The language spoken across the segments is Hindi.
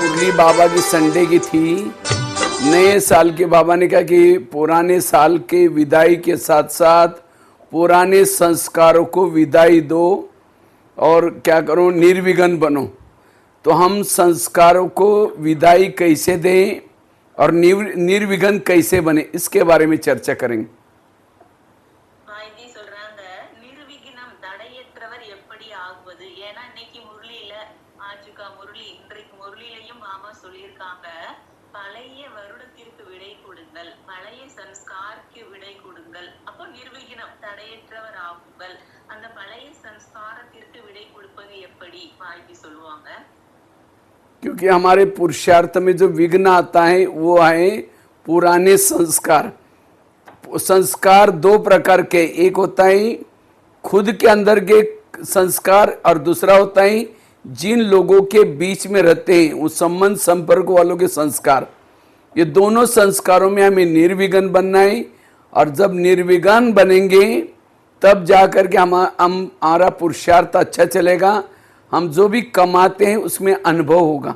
मुरली बाबा की संडे की थी। नए साल के बाबा ने कहा कि पुराने साल के विदाई के साथ साथ पुराने संस्कारों को विदाई दो और क्या करो, निर्विघ्न बनो। तो हम संस्कारों को विदाई कैसे दें और निर्विघ्न कैसे बने, इसके बारे में चर्चा करेंगे। சொல்றாங்க நிர்விঘ்னம் தடையற்றவர் எப்படி ஆகுவது. ஏன்னா இன்னைக்கு முரளியில ஆஜுகா முரளி இன்றைக்கு முரளியிலையும் மாமா சொல்லியிருக்காங்க, பழைய வருடத்திற்கு விடை கொடுங்கள், பழைய சம்ஸ்காருக்கு விடை கொடுங்கள். அப்போ நிர்விघ्னம் தடையற்றவர் ஆகுங்கள். அந்த பழைய சம்ஸ்காரத்திற்கு விடை கொடுப்பது எப்படி வாய்ப்பு சொல்லுவாங்க. क्योंकि हमारे पुरुषार्थ में जो विघ्न आता है वो है पुराने संस्कार। संस्कार दो प्रकार के, एक होता है खुद के अंदर के संस्कार और दूसरा होता है जिन लोगों के बीच में रहते हैं उस संबंध संपर्क वालों के संस्कार। ये दोनों संस्कारों में हमें निर्विघ्न बनना है और जब निर्विघ्न बनेंगे तब जाकर के हमारा पुरुषार्थ अच्छा चलेगा। हम जो भी कमाते हैं उसमें अनुभव होगा।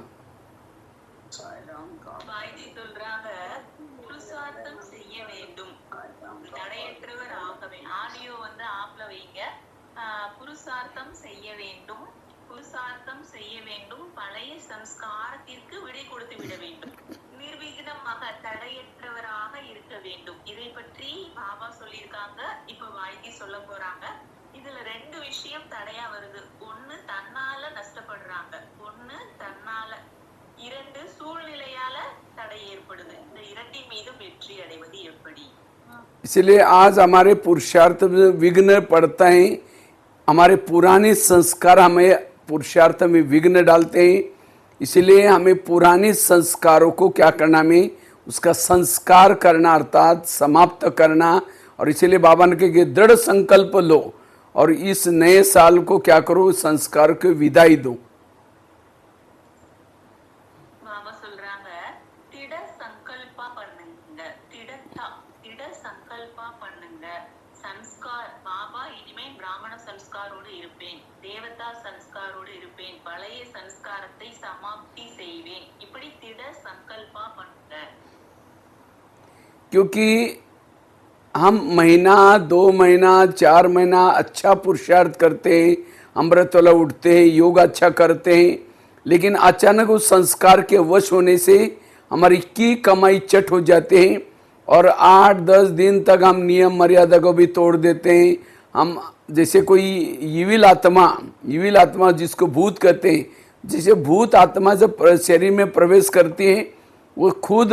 பழைய சம்ஸ்காரத்திற்கு விடை கொடுத்து விட வேண்டும், நிர்விঘ்னமாக தடையற்றவராக இருக்க வேண்டும். இதை பற்றி பாபா சொல்லியிருக்காங்க. இப்ப வாய்க்கு சொல்ல போறாங்க. இதுல ரெண்டு விஷயம் தடையா வருது. ஒண்ணு தன்னால நஷ்டப்படுறாங்க, ஒண்ணு தன்னால, இரண்டு சூழ்நிலையால தடை ஏற்படுது. இந்த இரண்டின் மீது வெற்றி அடைவது எப்படி? इसलिए आज हमारे पुरुषार्थ में विघ्न पड़ता है। हमारे पुराने संस्कार हमें पुरुषार्थ में विघ्न डालते हैं। इसलिए हमें पुराने संस्कारों को क्या करना, में उसका संस्कार करना अर्थात समाप्त करना। और इसलिए बाबा ने कहा कि दृढ़ संकल्प लो और इस नए साल को क्या करो, संस्कार को विदाई दो। बाबा சொல்றாங்க, திட சங்கல்பா பண்ணுங்க, திட சங்கல்பா பண்ணுங்க. சம்ஸ்கார் பாபா இனிமே பிராமண சம்ஸ்காரோடு இருப்பேன், தேவதா சம்ஸ்காரோடு இருப்பேன், பழைய சம்ஸ்காரத்தை சமாப்தி செய்வேன். இப்படி திட சங்கல்பா பண்ணுங்க. क्योंकि हम महीना 2 महीना 4 महीना अच्छा पुरुषार्थ करते हैं, अमृत वाला उठते हैं, योग अच्छा करते हैं, लेकिन अचानक उस संस्कार के वश होने से हमारी की कमाई चट हो जाते हैं और 8-10 दिन तक हम नियम मर्यादा को भी तोड़ देते हैं। हम जैसे कोई ईविल आत्मा जिसको भूत कहते हैं, जैसे भूत आत्मा जब शरीर में प्रवेश करती है वो खुद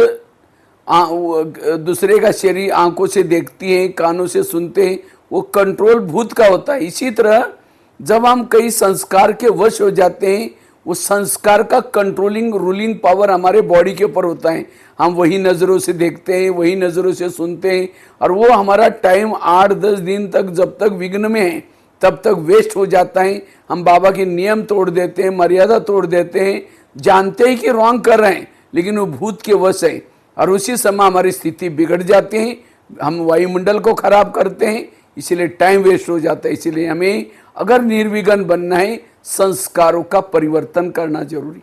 दूसरे का शरीर आंखों से देखती है, कानों से सुनते हैं, वो कंट्रोल भूत का होता है। इसी तरह जब हम कई संस्कार के वश हो जाते हैं, उस संस्कार का कंट्रोलिंग रूलिंग पावर हमारे बॉडी के ऊपर होता है। हम वही नज़रों से देखते हैं, वही नज़रों से सुनते हैं और वो हमारा टाइम 8-10 दिन तक जब तक विघ्न में है तब तक वेस्ट हो जाता है। हम बाबा के नियम तोड़ देते हैं, मर्यादा तोड़ देते हैं, जानते हैं कि रॉन्ग कर रहे हैं लेकिन वो भूत के वश है और उसी समय हमारी स्थिति बिगड़ जाती है, हम वायुमंडल को खराब करते हैं, इसलिए टाइम वेस्ट हो जाता है। इसलिए हमें अगर निर्विघ्न बनना है संस्कारों का परिवर्तन करना जरूरी।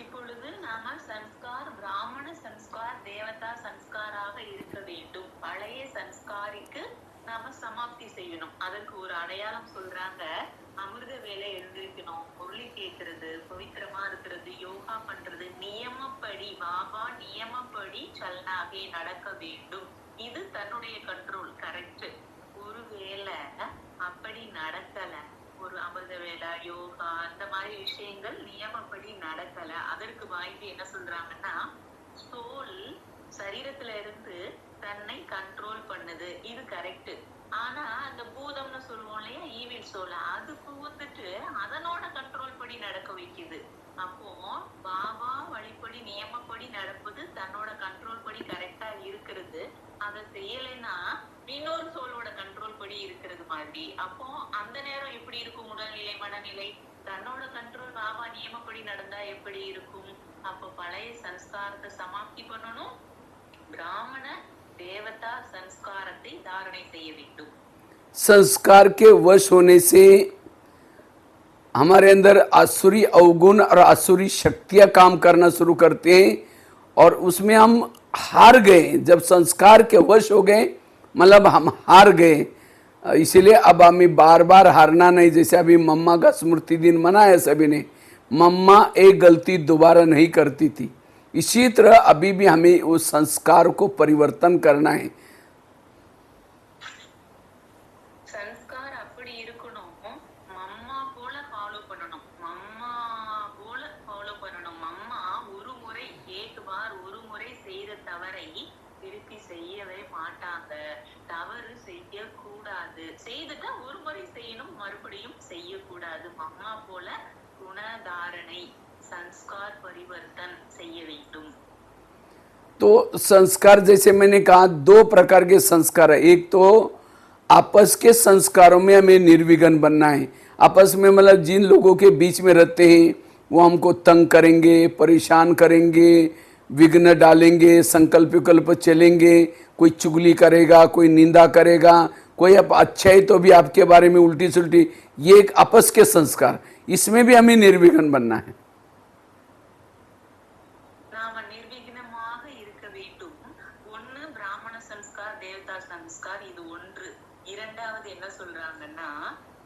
இப்பொழுது நாம சம்ஸ்கார் பிராமண சம்ஸ்கார் தேவதா சம்ஸ்காராக இருக்க வேண்டும். பழைய சம்ஸ்காரிக்கு நாம சமாப்தி செய்யணும். அதற்கு ஒரு அடையாளம் சொல்றாங்க, அமிர்த வேலை எழுந்திருக்கணும், முரளி கேட்கறது, பவித்திரமா இருக்கிறது, யோகா பண்றது, நியமப்படி பாபா நியமப்படி சல்னாகே நடக்க வேண்டும். இது தன்னுடைய கண்ட்ரோல் கரெக்ட். ஒருவேளை அப்படி நடக்கல, ஒரு அமிர்த வேலை யோகா அந்த மாதிரி விஷயங்கள் நியமப்படி நடக்கல, அதற்கு வாய்ப்பு என்ன சொல்றாங்கன்னா, சோல் சரீரத்துல இருந்து தன்னை கண்ட்ரோல் பண்ணுது, இது கரெக்ட். ஆனா அந்த பூதம்னு சொல்லுவோம் இல்லையா, ஈவில் சோல், அது வந்துட்டு அதனோட கண்ட்ரோல் படி நடக்க வைக்குது. அப்போ பாபா வழிப்படி நியமப்படி நடப்பது தன்னோட கண்ட்ரோல் படி கரெக்டா இருக்கிறது. அதை செய்யலைன்னா இன்னொரு சோலோட கண்ட்ரோல் படி இருக்கிறது மாதிரி. அப்போ அந்த நேரம் எப்படி இருக்கும் உடல்நிலை மனநிலை? தன்னோட கண்ட்ரோல் பாபா நியமப்படி நடந்தா எப்படி இருக்கும்? அப்போ பழைய சம்ஸ்காரத்தை சமாப்தி பண்ணணும், பிராமண देवता संस्कारத்தை தாரணை செய்ய வேண்டும்। संस्कार के वश होने से हमारे अंदर आसुरी अवगुण और आसुरी शक्तियां काम करना शुरू करते हैं और उसमें हम हार गए। जब संस्कार के वश हो गए मतलब हम हार गए। इसीलिए अब हमें बार बार हारना नहीं। जैसे अभी मम्मा का स्मृति दिन मनाया सभी ने, मम्मा एक गलती दोबारा नहीं करती थी। इसी तरह अभी भी हमें उस संस्कार को परिवर्तन करना है। संस्कार அப்படி இருக்கணும். மம்மா போல ஃபாலோ பண்ணணும். மம்மா போல ஃபாலோ பண்ணணும். மம்மா ஒரு முறை एक बार ஒரு முறை செய்த தவறை திருப்பி செய்யவே மாட்டாங்க. தவறு செய்யக்கூடாது. செய்துட்டா ஒரு முறை செய்யணும், மறுபடியும் செய்யக்கூடாது. மம்மா போல குணதாரணை संस्कार परिवर्तन செய்ய வேண்டும்। तो संस्कार जैसे मैंने कहा दो प्रकार के संस्कार है। एक तो आपस के संस्कारों में हमें निर्विघ्न बनना है। आपस में मतलब जिन लोगों के बीच में रहते हैं वो हमको तंग करेंगे, परेशान करेंगे, विघ्न डालेंगे, संकल्प विकल्प चलेंगे, कोई चुगली करेगा, कोई निंदा करेगा, कोई अब अच्छा है तो भी आपके बारे में उल्टी सुल्टी, ये एक आपस के संस्कार, इसमें भी हमें निर्विघ्न बनना है। நாம நிர்விঘ்னமாக இருக்க வேண்டும்। ஒன்னு பிராமண சம்ஸ்கார், தேவதா சம்ஸ்கார், இது ஒன்று। இரண்டாவது என்ன சொல்றாங்கன்னா,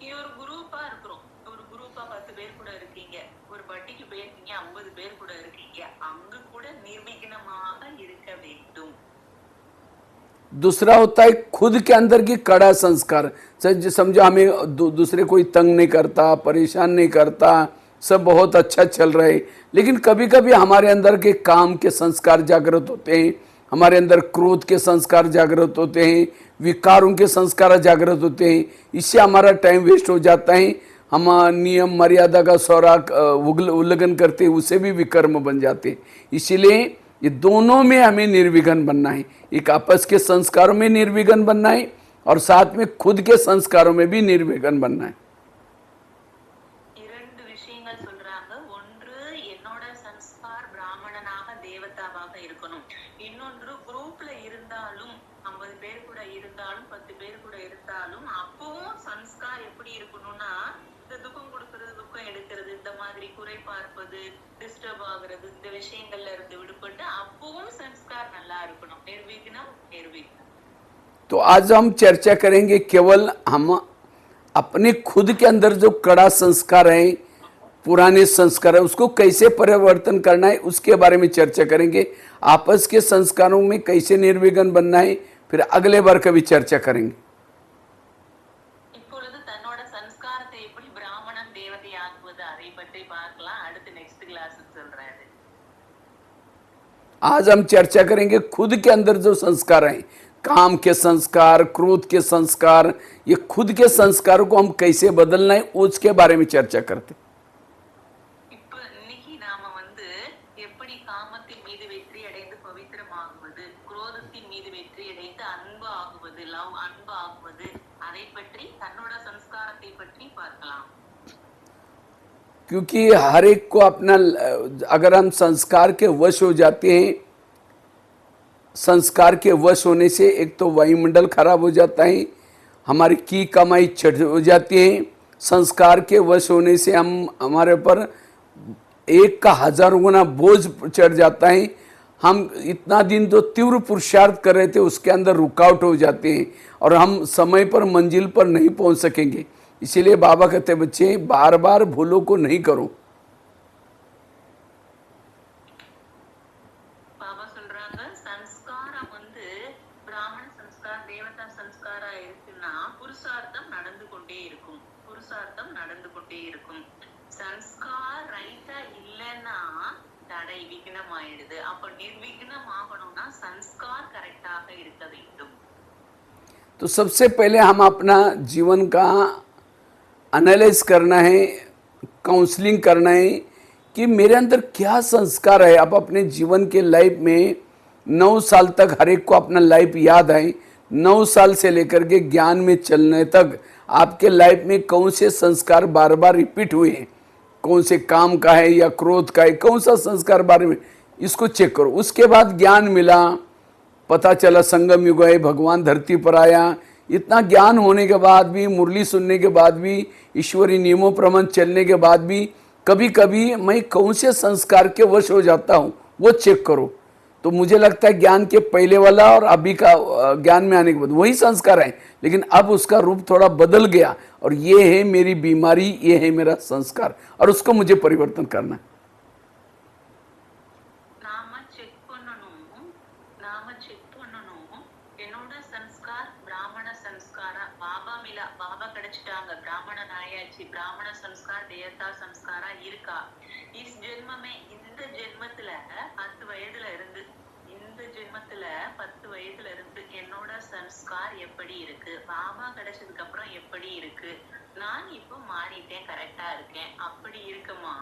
இது ஒரு குரூப்பா இருக்கிறோம், ஒரு குரூப்பா 10 பேர் கூட இருக்கீங்க, ஒரு பட்டிக்கு போயிருக்கீங்க 50 பேர் கூட இருக்கீங்க, அங்கு கூட நிர்விघ्नமாக இருக்க வேண்டும்। दूसरा होता है खुद के अंदर की कड़ा संस्कार। समझो हमें दूसरे कोई तंग नहीं करता, परेशान नहीं करता, सब बहुत अच्छा चल रहा है, लेकिन कभी कभी हमारे अंदर के काम के संस्कार जागृत होते हैं, हमारे अंदर क्रोध के संस्कार जागृत होते हैं, विकारों के संस्कार जागृत होते हैं। इससे हमारा टाइम वेस्ट हो जाता है। हम नियम मर्यादा का सौराग उल्लंघन करते हैं, उसे भी विकर्म बन जाते हैं। इसीलिए ये दोनों में हमें निर्विघ्न बनना है। एक आपस के संस्कारों में निर्विघ्न बनना है और साथ में खुद के संस्कारों में भी निर्विघ्न बनना है। இரண்டு விஷயங்கள் சொல்றாங்க। ஒன்று என்னோட சம்ஸ்கார் பிராமணனாக தேவதாவாக இருக்கணும், இன்னொன்று குரூப்ல இருந்தாலும் 50 பேர் கூட இருந்தாலும் 10 பேர் கூட இருந்தாலும் அப்பவும் சம்ஸ்கார் எப்படி இருக்கணும்னா, இந்த துக்கம் கொடுக்கறது, துக்கம் எடுக்கிறது, இந்த மாதிரி குறை பார்ப்பது, டிஸ்டர்ப் ஆகுறது, இந்த விஷயங்கள்ல இருந்து விடுபட்டு அப்பவும் संस्कार நல்லா இருக்கணும்। निर्विघ्न निर्विघ्न। तो आज हम चर्चा करेंगे केवल हम अपने खुद के अंदर जो कड़ा संस्कार है, पुराने संस्कार है, उसको कैसे परिवर्तन करना है उसके बारे में चर्चा करेंगे। आपस के संस्कारों में कैसे निर्विघ्न बनना है फिर अगले बार कभी चर्चा करेंगे। இப்பொழுது தன்னோட சம்ஸ்காரத்தை எப்படி பிராமணன் தேவதை ஆக்குவது அதை பற்றி பார்க்கலாம்। அடுத்து நெக்ஸ்ட் கிளாஸ் சொல்றாரு। आज हम चर्चा करेंगे खुद के अंदर जो संस्कार हैं, काम के संस्कार, क्रोध के संस्कार, ये खुद के संस्कारों को हम कैसे बदलना है उसके बारे में चर्चा करते। இப்ப இன்னைக்கு நாம எப்படி காமத்தின் மீது வெற்றி அடைந்து பவித்திரமாகுவது, குரோதத்தின் மீது வெற்றி அடைந்து அன்பு ஆகுவது, அன்பு ஆகுவது, அதை பற்றி தன்னோட संस्कारத்தை பற்றி பார்க்கலாம்। क्योंकि हर एक को अपना, अगर हम संस्कार के वश हो जाते हैं, संस्कार के वश होने से एक तो वायुमंडल खराब हो जाता है, हमारी की कमाई चढ़ हो जाती है। संस्कार के वश होने से हम हमारे ऊपर 1 का 1000 गुना बोझ चढ़ जाता है। हम इतना दिन जो तीव्र पुरुषार्थ कर रहे थे उसके अंदर रुकावट हो जाते हैं और हम समय पर मंजिल पर नहीं पहुंच सकेंगे। इसीलिए बाबा कहते बच्चे बार बार भूलों को नहीं करो। பாபா சொல்றாங்க சம்ஸ்காரம் பிராமண சம்ஸ்கார், தேவதா சம்ஸ்காரா இருக்குன்னா புருஷார்த்தம் நடந்து கொண்டே இருக்கும், புருஷார்த்தம் நடந்து கொண்டே இருக்கும்। சம்ஸ்கார் ரைட்டா இல்லைன்னா தடை விக்னம் ஆயிடுது। அப்ப நிர்விக்னம் ஆகணும்னா சம்ஸ்கார் கரெக்டாக இருக்க வேண்டும்। तो सबसे पहले हम अपना जीवन का एनालाइज करना है, काउंसलिंग करना है कि मेरे अंदर क्या संस्कार है। अब अपने जीवन के लाइफ में 9 साल तक हर एक को अपना लाइफ याद है, 9 साल से लेकर के ज्ञान में चलने तक आपके लाइफ में कौन से संस्कार बार बार रिपीट हुए हैं, कौन से काम का है या क्रोध का है, कौन सा संस्कार बारे में, इसको चेक करो। उसके बाद ज्ञान मिला, पता चला संगम युग है, भगवान धरती पर आया, इतना ज्ञान होने के बाद भी, मुरली सुनने के बाद भी, ईश्वरी नियमों प्रमाण चलने के बाद भी कभी कभी मैं कौन से संस्कार के वश हो जाता हूँ, वो चेक करो। तो मुझे लगता है ज्ञान के पहले वाला और अभी का ज्ञान में आने के बाद वही संस्कार है, लेकिन अब उसका रूप थोड़ा बदल गया, और ये है मेरी बीमारी, ये है मेरा संस्कार, और उसको मुझे परिवर्तन करना है। என்னோட சன்ஸ்கார் பிராமண சன்ஸ்காரா பாபா மிலா பாபா கிடைச்சிட்டாங்க பிராமணன் ஆயாச்சு பிராமண சன்ஸ்கார் தேவதா சன்ஸ்காரா இருக்கா இஸ் ஜென்மமே இந்த ஜென்மத்துல 10 வயதுல இருந்து என்னோட சன்ஸ்கார் எப்படி இருக்கு பாபா கிடைச்சதுக்கு அப்புறம் எப்படி இருக்கு நான் இப்போ மாறிட்டேன் கரெக்டா இருக்கேன் அப்படி இருக்குமா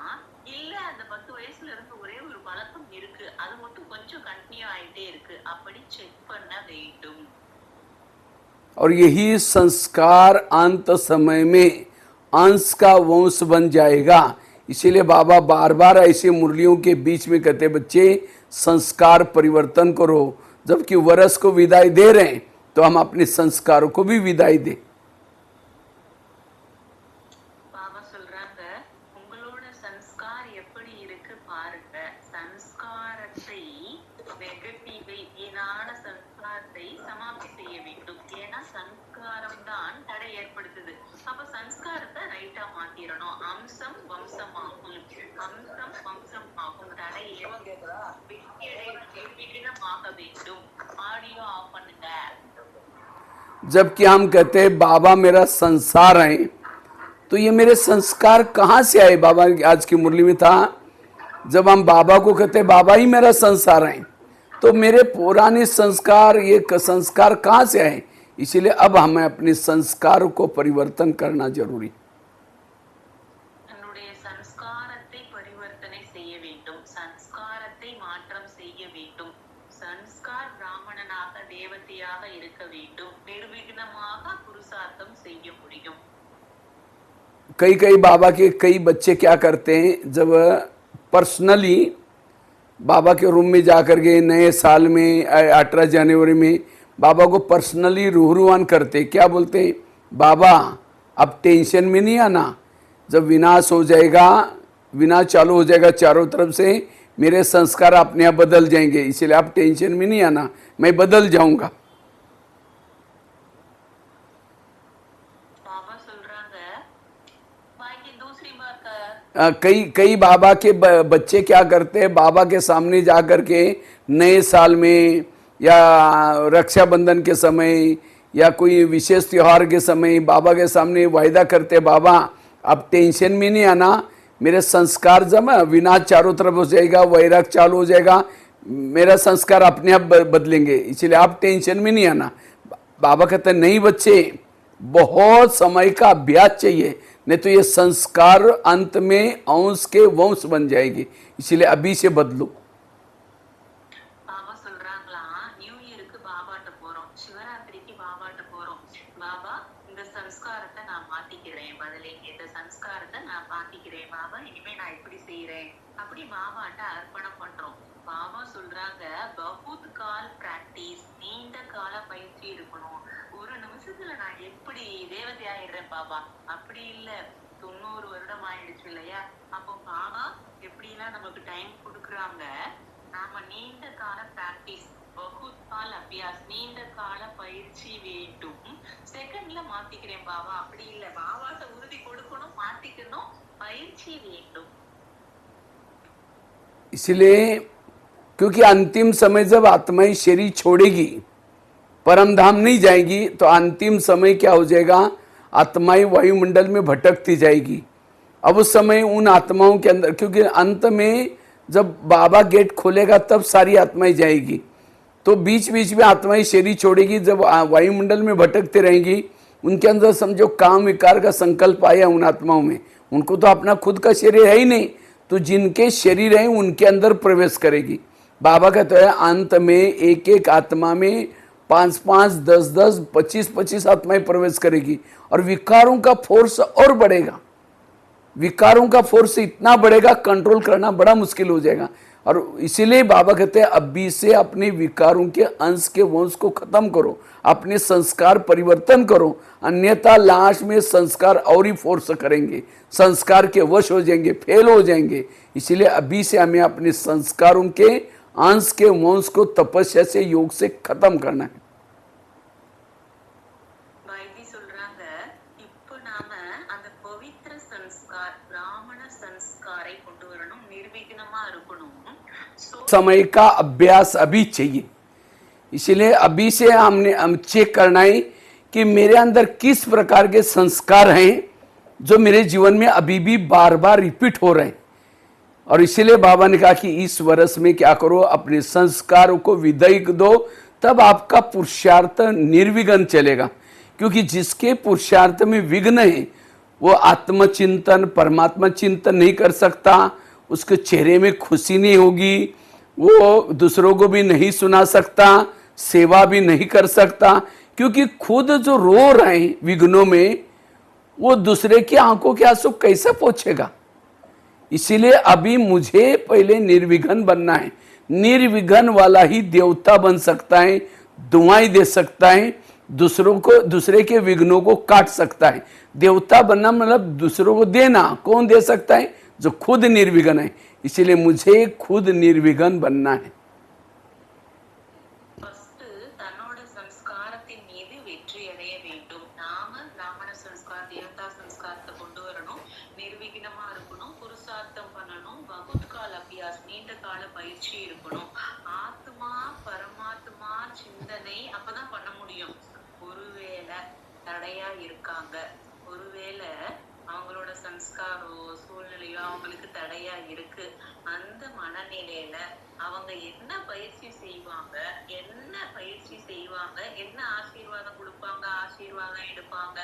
இல்ல அந்த 10 வயசுல இருந்து ஒரே ஒரு பழக்கம் இருக்கு அது மட்டும் கொஞ்சம் கண்டினியூ ஆயிட்டே இருக்கு அப்படி செக் பண்ண வேண்டும்। और यही संस्कार अंत समय में अंश का वंश बन जाएगा। इसीलिए बाबा बार बार ऐसे मुरलियों के बीच में कहते बच्चे संस्कार परिवर्तन करो। जबकि वर्ष को विदाई दे रहे हैं तो हम अपने संस्कारों को भी विदाई दें। பாபா சொல்றாங்க உங்களோட சன்ஸ்கார் எப்படி இருக்கு பாருங்க சன்ஸ்காரத்தை நெகட்டிவை வீணான சன்ஸ்காரத்தை சமாப்தி செய்ய வேண்டும் ஏன்னா சன்ஸ்காரம் தான் தடை ஏற்படுத்துது அப்ப சன்ஸ்காரத்தை ரைட்டா மாத்திரணும் அம்சம் வம்சமாகும் தடை விகிதமாக வேண்டும்। ஆடியோ ஆஃப் பண்ணுங்க। जबकि हम कहते हैं बाबा मेरा संसार है, तो ये मेरे संस्कार कहाँ से आए? बाबा आज की मुरली में था, जब हम बाबा को कहते हैं बाबा ही मेरा संसार है, तो मेरे पुराने संस्कार, ये संस्कार कहाँ से आए? इसीलिए अब हमें अपने संस्कार को परिवर्तन करना जरूरी। தன்னுடைய சன்ஸ்காரத்தை பரிவர்த்தனை செய்ய வேண்டும் சன்ஸ்காரத்தை மாற்றம் செய்ய வேண்டும் சன்ஸ்கார் பிராமணனாக தேவதையாக இருக்க வேண்டும் நிர்விघ्नமாக पुरुषार्थम செய்ய முடியும்। कई बाबा के कई बच्चे क्या करते हैं, जब पर्सनली बाबा के रूम में जाकर के नए साल में 18 जनवरी में बाबा को पर्सनली रूहरुआन करते, क्या बोलते हैं, बाबा अब टेंशन में नहीं आना, जब विनाश हो जाएगा, विनाश चालू हो जाएगा चारों तरफ से, मेरे संस्कार अपने आप बदल जाएंगे, इसलिए आप टेंशन में नहीं आना, मैं बदल जाऊंगा। बाबा சொல்றாங்க बाकी दूसरी बात कई बाबा के बच्चे क्या करते हैं, बाबा के सामने जाकर के नए साल में या रक्षाबंधन के समय या कोई विशेष त्योहार के समय बाबा के सामने वायदा करते, बाबा अब टेंशन में नहीं आना, मेरे संस्कार जब विनाश चारों तरफ हो जाएगा, वैराग चालू हो जाएगा, मेरा संस्कार अपने आप बदलेंगे, इसलिए आप टेंशन में नहीं आना। बाबा कहते नहीं बच्चे, बहुत समय का अभ्यास चाहिए, नहीं तो ये संस्कार अंत में अंश के वंश बन जाएगी, इसलिए अभी से बदलो। பாபா சொல்றாங்களா நியூ இயருக்கு பாபாட்ட போறோம் சிவராத்திரிக்கு பாபாட்ட போறோம் பாபா இந்த சன்ஸ்காரத்தை நான் மாத்திக்கிறேன் பதிலே இந்த சன்ஸ்காரத்தை நான் மாத்திக்கிறேன் பாபா இனிமே நான் இப்படி செய்யறேன் அப்படி பாபாட்ட அர்ப்பணம் பண்றோம்। பாபா சொல்றாங்க பகுத் கால் பிராக்டிஸ் நீண்ட கால பயிற்சி இருக்கணும் ஒரு நிமிஷத்துல நான் எப்படி தேவதை ஆயிடுறேன் பாபா அப்படி இல்ல 90 வருடம் ஆயிடுச்சு இல்லையா அப்போ பாபா எப்படிலாம் நமக்கு டைம் கொடுக்குறாங்க நாம நீண்ட கால பிராக்டிஸ் பகுத் கால் அபியாஸ் நீண்ட கால பயிற்சி வேண்டும் செகண்ட்ல மாத்திக்கிறேன் பாபா அப்படி இல்ல பாபாட்ட உறுதி கொடுக்கணும் மாத்திக்கணும் பயிற்சி வேண்டும்। इसलिए क्योंकि अंतिम समय जब आत्माएं शरीर छोड़ेगी, परम धाम नहीं जाएगी, तो अंतिम समय क्या हो जाएगा, आत्माएं वायुमंडल में भटकती जाएगी। अब उस समय उन आत्माओं के अंदर, क्योंकि अंत में जब बाबा गेट खोलेगा तब सारी आत्माएं जाएगी, तो बीच बीच में आत्माएं शरीर छोड़ेगी, जब वायुमंडल में भटकते रहेंगी, उनके अंदर समझो काम विकार का संकल्प आया उन आत्माओं में, उनको तो अपना खुद का शरीर है ही नहीं, तो जिनके शरीर हैं उनके अंदर प्रवेश करेगी। बाबा कहते हैं अंत में एक एक आत्मा में 5-5, 10-10, 25-25 आत्माएं प्रवेश करेगी, और विकारों का फोर्स और बढ़ेगा, विकारों का फोर्स इतना बढ़ेगा, कंट्रोल करना बड़ा मुश्किल हो जाएगा। और इसीलिए बाबा कहते हैं अभी से अपने विकारों के अंश के वंश को खत्म करो, अपने संस्कार परिवर्तन करो, अन्यथा लास्ट में संस्कार और ही फोर्स करेंगे, संस्कार के वश हो जाएंगे, फेल हो जाएंगे। इसीलिए अभी से हमें अपने संस्कारों के अंश के वंश को तपस्या से योग से खत्म करना है। வைத்தி சொல்றாங்க, இப்போ நாம அந்த பவித்திர சன்ஸ்கார் பிராமண சன்ஸ்காரை கொண்டு வரணும், நிர்விघ्नमा இருக்கணும். समय का अभ्यास अभी चाहिए। इसलिए अभी से हम चेक करना है कि मेरे अंदर किस प्रकार के संस्कार हैं जो मेरे जीवन में अभी भी बार बार रिपीट हो रहे हैं। और इसीलिए बाबा ने कहा कि इस वर्ष में क्या करो, अपने संस्कारों को विदाई दो, तब आपका पुरुषार्थ निर्विघ्न चलेगा। क्योंकि जिसके पुरुषार्थ में विघ्न है वो आत्मचिंतन परमात्मा चिंतन नहीं कर सकता, उसके चेहरे में खुशी नहीं होगी, वो दूसरों को भी नहीं सुना सकता, सेवा भी नहीं कर सकता। क्योंकि खुद जो रो रहे हैं विघ्नों में, वो दूसरे की आंखों के आंसू कैसे पोंछेगा। इसीलिए अभी मुझे पहले निर्विघ्न बनना है। निर्विघ्न वाला ही देवता बन सकता है, दुआएं दे सकता है, दूसरे के विघ्नों को काट सकता है। देवता बनना मतलब दूसरों को देना। कौन दे सकता है? जो खुद निर्विघ्न है। इसीलिए मुझे खुद निर्विघ्न बनना है। ஃபர்ஸ்ட் தன்னோட சம்ஸ்காரத்தின் மீது வெற்றி அடைய வேண்டும். நாம பிராமண சம்ஸ்கார் தேவதா சம்ஸ்காரத்தை கொண்டு வரணும், நிர்விঘ்னமா இருக்கணும், புருஷார்த்தம் பண்ணணும், பகுத்கால அபியாஸ் நீண்ட கால பயிற்சி இருக்கணும், ஆத்மா பரமாத்மா சிந்தனை அப்பதான் பண்ண முடியும். ஒருவேளை தடையா இருக்காங்க, ஒருவேளை அவங்களோட சம்ஸ்காரோ சூழ்நிலையோ அவங்களுக்கு தடையா இருக்கு, அந்த மனநிலையில அவங்க என்ன பயிற்சி செய்வாங்க, என்ன ஆசீர்வாதம் கொடுப்பாங்க, ஆசீர்வாதம் எடுப்பாங்க.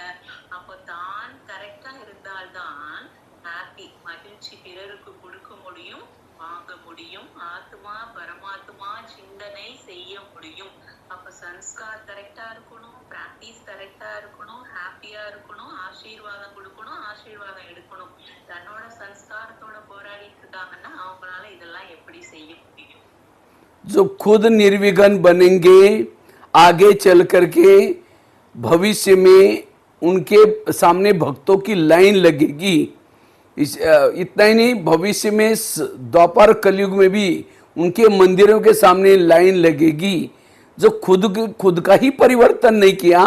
அப்ப தான் கரெக்டா இருந்தால்தான் ஹாப்பி மகிழ்ச்சி பிறருக்கு கொடுக்க முடியும், வாங்க முடியும், ஆத்மா பரமாத்மா சிந்தனை செய்ய முடியும். அப்ப சன்ஸ்கார் கரெக்டா இருக்கணும், பிராக்டிஸ் கரெக்டா இருக்கணும், ஹாப்பியா இருக்கணும், ஆசீர்வாதம் கொடுக்கணும், ஆசீர்வாதம் எடுக்கணும். தன்னோட சன்ஸ்காரத்தோட போராடிட்டு இருக்காங்கன்னா அவங்களால இதெல்லாம் எப்படி செய்ய முடியும்? जो खुद निर्विघ्न बनेंगे, आगे चल करके भविष्य में उनके सामने भक्तों की लाइन लगेगी। इतना ही नहीं, भविष्य में द्वापर कलयुग में भी उनके मंदिरों के सामने लाइन लगेगी। जो खुद का ही परिवर्तन नहीं किया,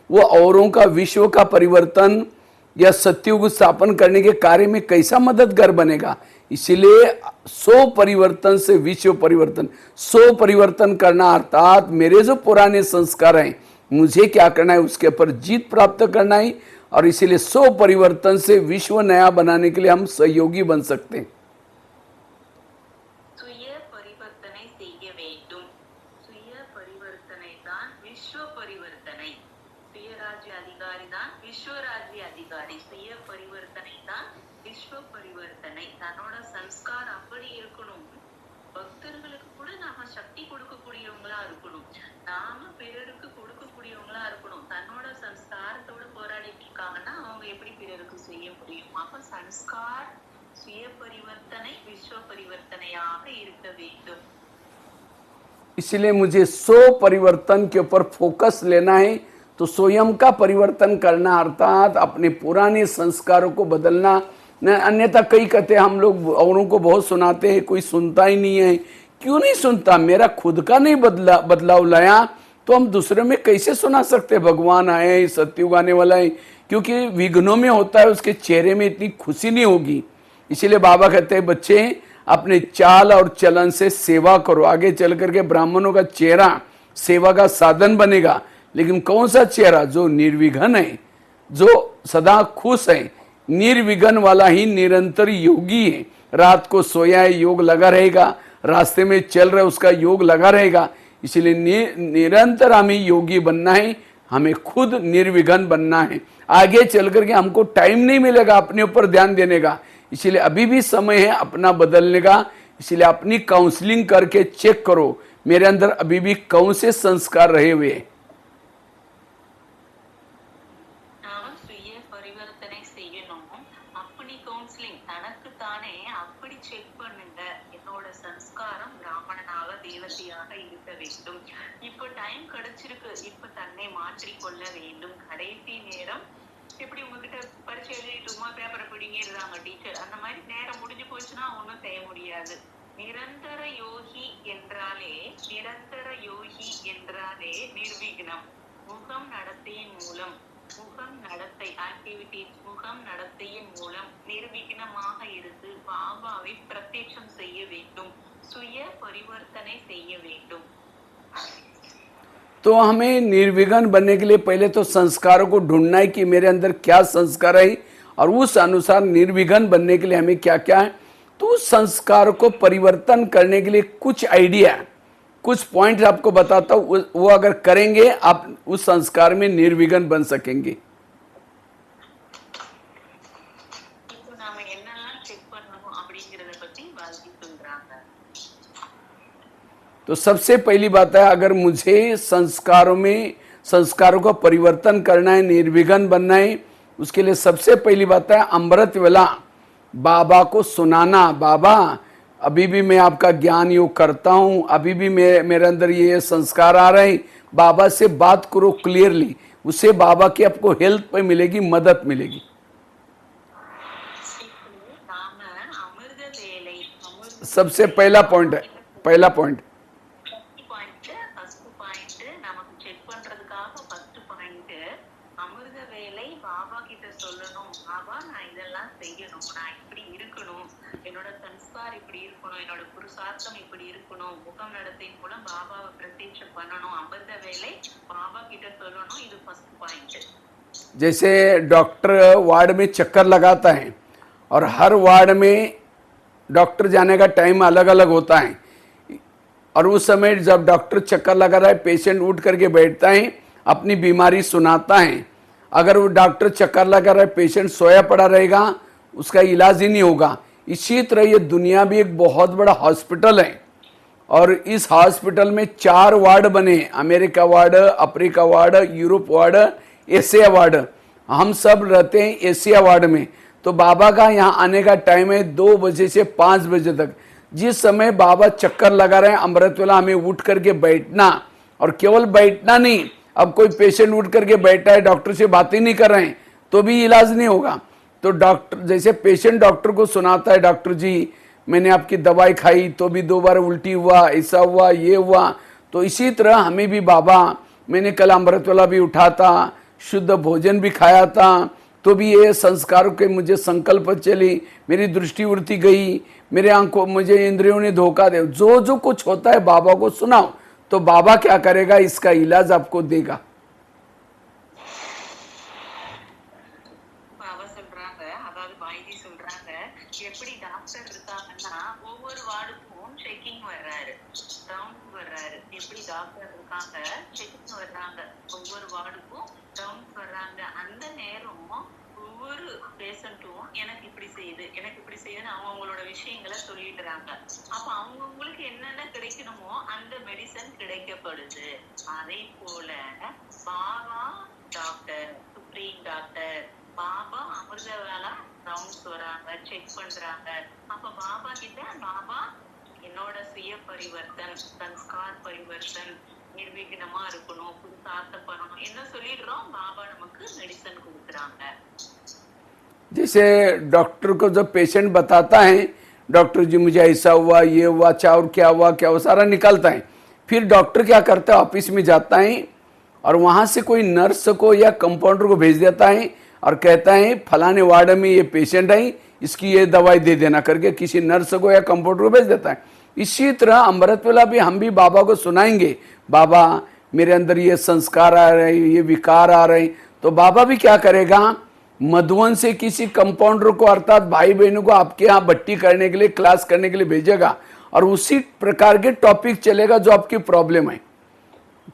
वो औरों का विश्व का परिवर्तन या सत्युग स्थापन करने के कार्य में कैसा मददगार बनेगा। इसीलिए 100 परिवर्तन से विश्व परिवर्तन, 100 परिवर्तन करना अर्थात मेरे जो पुराने संस्कार हैं मुझे क्या करना है, उसके ऊपर जीत प्राप्त करना है। और इसीलिए 100 परिवर्तन से विश्व नया बनाने के लिए हम सहयोगी बन सकते हैं। சுய பரிவர்த்தனை செய்ய வேண்டும். சுய பரிவர்த்தனை தான் விஸ்வ பரிவர்த்தனை. சுயராஜ்ய அதிகாரி தான் விஸ்வராஜ்ய அதிகாரி. சுய பரிவர்த்தனை தான் விஸ்வ பரிவர்த்தனை. தன்னோட சம்ஸ்கார் அப்படி இருக்கணும். பக்தர்களுக்கு கூட நாம சக்தி கொடுக்கக்கூடியவங்களா இருக்கணும், நாம பிறருக்கு கொடுக்கக்கூடியவங்களா இருக்கணும். தன்னோட சம்ஸ்காரத்தோட போராடிட்டு இருக்காங்கன்னா அவங்க எப்படி பிறருக்கு செய்ய முடியும்? அப்ப சம்ஸ்கார் சுய பரிவர்த்தனை विश्व परिवर्तनयाग இருக்க வேண்டும். इसलिए मुझे 100 परिवर्तन के ऊपर फोकस लेना है। तो स्वयं का परिवर्तन करना अर्थात अपने पुराने संस्कारों को बदलना। अन्यथा कई कहते हम लोग औरों को बहुत सुनाते हैं, कोई सुनता ही नहीं है। क्यों नहीं सुनता? मेरा खुद का नहीं बदलाव लाया तो हम दूसरे में कैसे सुना सकते? भगवान आए, सत्युग आने वाला है। क्योंकि विघ्नों में होता है, उसके चेहरे में इतनी खुशी नहीं होगी। इसीलिए बाबा कहते हैं बच्चे अपने चाल और चलन से सेवा करो। आगे चल करके ब्राह्मणों का चेहरा सेवा का साधन बनेगा। लेकिन कौन सा चेहरा? जो निर्विघ्न है, जो सदा खुश है। निर्विघ्न वाला ही निरंतर योगी है। रात को सोया है, योग लगा रहेगा, रास्ते में चल रहा है, उसका योग लगा रहेगा। इसलिए निरंतर हमें योगी बनना है, हमें खुद निर्विघ्न बनना है। आगे चल करके हमको टाइम नहीं मिलेगा अपने ऊपर ध्यान देने का। इसलिए अभी भी समय है अपना बदलने का। इसलिए अपनी काउंसलिंग करके चेक करो मेरे अंदर अभी भी कौन से संस्कार रहे हुए। நாம சுய பரிவர்த்தனை செய்யணும். அப்படி கவுன்சிலிங் தனக்கு தானே அப்படி செக் பண்ணுங்க. என்னோட சம்ஸ்காரம் பிராமணனாக தேவதையாக இருக்க வேண்டும். இப்ப டைம் கிடைச்சிருக்கு, இப்ப தன்னை மாற்றிக் கொள்ள வேண்டும். கடைசி நேரம் எப்படி உங்ககிட்ட பரீட்சை எழுதிட்டு சும்மா பேப்பரை பிடிங்கிடுறாங்க டீச்சர், அந்த மாதிரி நேரம் முடிஞ்சு போச்சுன்னா ஒண்ணும் செய்ய முடியாது. நிரந்தர யோகி என்றாலே நிர்விக்னம். முகம் நடத்தையின் மூலம், முகம் நடத்தை ஆக்டிவிட்டிஸ், முகம் நடத்தையின் மூலம் நிர்விக்னமாக இருந்து பாபாவை பிரத்யட்சம் செய்ய வேண்டும், சுய பரிவர்த்தனை செய்ய வேண்டும். तो हमें निर्विघ्न बनने के लिए पहले तो संस्कारों को ढूंढना है कि मेरे अंदर क्या संस्कार है और उस अनुसार निर्विघ्न बनने के लिए हमें क्या क्या है। तो उस संस्कार को परिवर्तन करने के लिए कुछ आइडिया, कुछ पॉइंट्स आपको बताता हूँ, वो अगर करेंगे आप उस संस्कार में निर्विघ्न बन सकेंगे। இப்போ நாம என்னெல்லாம் செக் பண்ணணும் அப்படிங்கறத பத்தி வாழ்க்கை சொல்றாங்க. तो सबसे पहली बात है, अगर मुझे संस्कारों का परिवर्तन करना है, निर्विघ्न बनना है, उसके लिए सबसे पहली बात है अमृत वेला बाबा को सुनाना। बाबा अभी भी मैं आपका ज्ञान योग करता हूँ, अभी भी मेरे अंदर ये संस्कार आ रहे हैं, बाबा से बात करो क्लियरली, उससे बाबा की आपको हेल्प पे मिलेगी, मदद मिलेगी। सबसे पहला पॉइंट है, पहला पॉइंट நமக்கு செக் பண்றதுக்காக ஃபர்ஸ்ட் பாயிண்ட் அமிர்த வேலை பாபா கிட்ட சொல்லணும். பாபா நான் இதெல்லாம் செய்யணும், நான் இப்படி இருக்கணும், என்னோட சன்ஸ்கார் இப்படி இருக்கணும், என்னோட புருஷார்த்தம் இப்படி இருக்கணும், முகம் நடத்தையின் மூலம் பாபாவை பிரத்யட்சம் பண்ணணும், அமிர்த வேலை பாபா கிட்ட சொல்லணும். இது ஃபர்ஸ்ட் பாயிண்ட். जैसे डॉक्टर वार्ड में चक्कर लगाता है और हर वार्ड में डॉक्टर जाने का टाइम अलग अलग होता है, और उस समय जब डॉक्टर चक्कर लगा रहा है पेशेंट उठ करके बैठता है, अपनी बीमारी सुनाता है। अगर वो डॉक्टर चक्कर लगा रहा है पेशेंट सोया पड़ा रहेगा, उसका इलाज ही नहीं होगा। इसी तरह ये दुनिया भी एक बहुत बड़ा हॉस्पिटल है, और इस हॉस्पिटल में 4 वार्ड बने, America ward, Africa ward, Europe ward, Asia ward. हम सब रहते हैं एशिया वार्ड में। तो बाबा का यहाँ आने का टाइम है 2 बजे से 5 बजे तक। जिस समय बाबा चक्कर लगा रहे हैं अमृत वेला हमें उठ करके बैठना, और केवल बैठना नहीं, अब कोई पेशेंट उठ करके बैठा है डॉक्टर से बात ही नहीं कर रहे हैं तो भी इलाज नहीं होगा। तो डॉक्टर जैसे पेशेंट डॉक्टर को सुनाता है, डॉक्टर जी मैंने आपकी दवाई खाई तो भी 2 बार उल्टी हुआ, ऐसा हुआ, ये हुआ। तो इसी तरह हमें भी बाबा, मैंने कल अमृत वेला भी उठा था, शुद्ध भोजन भी खाया था, तो भी ये संस्कार के मुझे संकल्प चली, मेरी दृष्टि उड़ती गई, मेरे आंखों, मुझे इंद्रियों ने धोखा दे। जो जो कुछ होता है बाबा को सुनाओ, तो बाबा क्या करेगा, इसका इलाज आपको देगा। பாபா சொல்றாங்க, அதாவது பாய்ஜி சொல்றாங்க, எப்படி டாக்டர் இருக்காங்கன்னா ஒவ்வொரு வார்டுக்கும் செக்கிங் வர்றாரு, ரவுண்ட் வர்றாரு. எப்படி டாக்டர் இருக்காங்க செக்கிங் வர்றாங்க, ஒவ்வொரு வார்டுக்கும் ரவுண்ட் வர்றாங்க. அந்த நேரம் ஒவ்வொரு பேஷண்ட்டும் எனக்கு இப்படி செய்யுது, எனக்கு இப்படி செய்யுதுன்னு அவங்களோட விஷயங்களை சொல்லிடுறாங்க. அப்ப அவங்களுக்கு என்னென்ன கிடைக்கணுமோ அந்த மெடிசன் கிடைக்கப்படுது. அதே போல Baba doctor, supreme doctor, Baba அமிர்த வேலா ரவுண்ட்ஸ் வராங்க, செக் பண்றாங்க. அப்ப பாபா கிட்ட பாபா என்னோட சுய பரிவர்த்தன், சன்ஸ்கார் பரிவர்த்தன், நிர்விக்னமா இருக்கணும், புதுசார்த்தம் பண்ணணும் என்ன சொல்லிடுறோம், பாபா நமக்கு மெடிசன் கொடுக்குறாங்க. जैसे डॉक्टर को जब पेशेंट बताता है, डॉक्टर जी मुझे ऐसा हुआ, ये हुआ, और क्या हुआ, सारा निकालता है। फिर डॉक्टर क्या करता है, ऑफिस में जाता है और वहाँ से कोई नर्स को या कंपाउंडर को भेज देता है और कहता है फलाने वार्ड में ये पेशेंट है, इसकी ये दवाई दे देना करके किसी नर्स को या कंपाउंडर को भेज देता है। इसी तरह अमृत वेला भी हम भी बाबा को सुनाएंगे, बाबा मेरे अंदर ये संस्कार आ रहे हैं, ये विकार आ रहे हैं। तो बाबा भी क्या करेगा, मधुवन से किसी कंपाउंडर को अर्थात भाई बहनों को आपके यहाँ भट्टी करने के लिए, क्लास करने के लिए भेजेगा, और उसी प्रकार के टॉपिक चलेगा जो आपकी प्रॉब्लम है।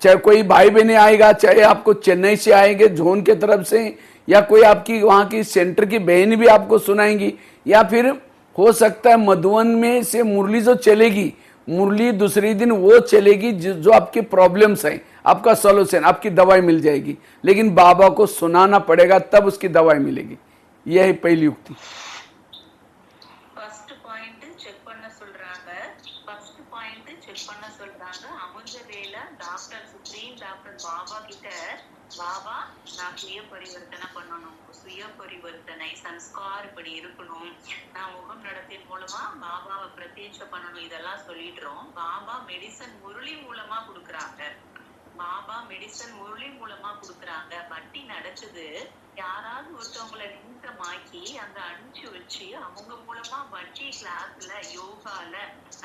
चाहे कोई भाई बहने आएगा, चाहे आपको चेन्नई से आएंगे जोन के तरफ से, या कोई आपकी वहाँ की सेंटर की बहन भी आपको सुनाएंगी, या फिर हो सकता है मधुवन में से मुरली जो चलेगी, मुरली दूसरी दिन वो चलेगी जो आपकी प्रॉब्लम्स हैं, आपका सॉल्यूशन, आपकी दवाई मिल जाएगी। लेकिन बाबा को सुनाना पड़ेगा तब उसकी दवाई मिलेगी। यह है पहली युक्ति। फर्स्ट ஃபர்ஸ்ட் பாயிண்ட் செக் பண்ண சொல்றாங்க. ஃபர்ஸ்ட் பாயிண்ட் செக் பண்ண சொல்றாங்க. அமிர்தவேல டாக்டர் சுப்ரீம் டாக்டர் பாபா கிட்ட, பாபா நான் சுய பரிவர்த்தனை பண்ணணும், சுய பரிவர்த்தனை சன்ஸ்கார் இப்படி இருக்கணும், நான் முகம் நடத்தின் மூலமா பாபாவை பிரத்யட்ச பண்ணணும், இதெல்லாம் சொல்லிடுறோம். பாபா மெடிசன் முரளி மூலமா கொடுக்குறாங்க. பாபா மெடிசன் முரளி மூலமா கொடுக்குறாங்க. வட்டி நடக்குது, யாராவது ஒருத்தவங்களை நிமித்தமாக்கி அங்க அனுப்பிச்சு வச்சு அவங்க மூலமா வட்டி கிளாஸ்ல யோகால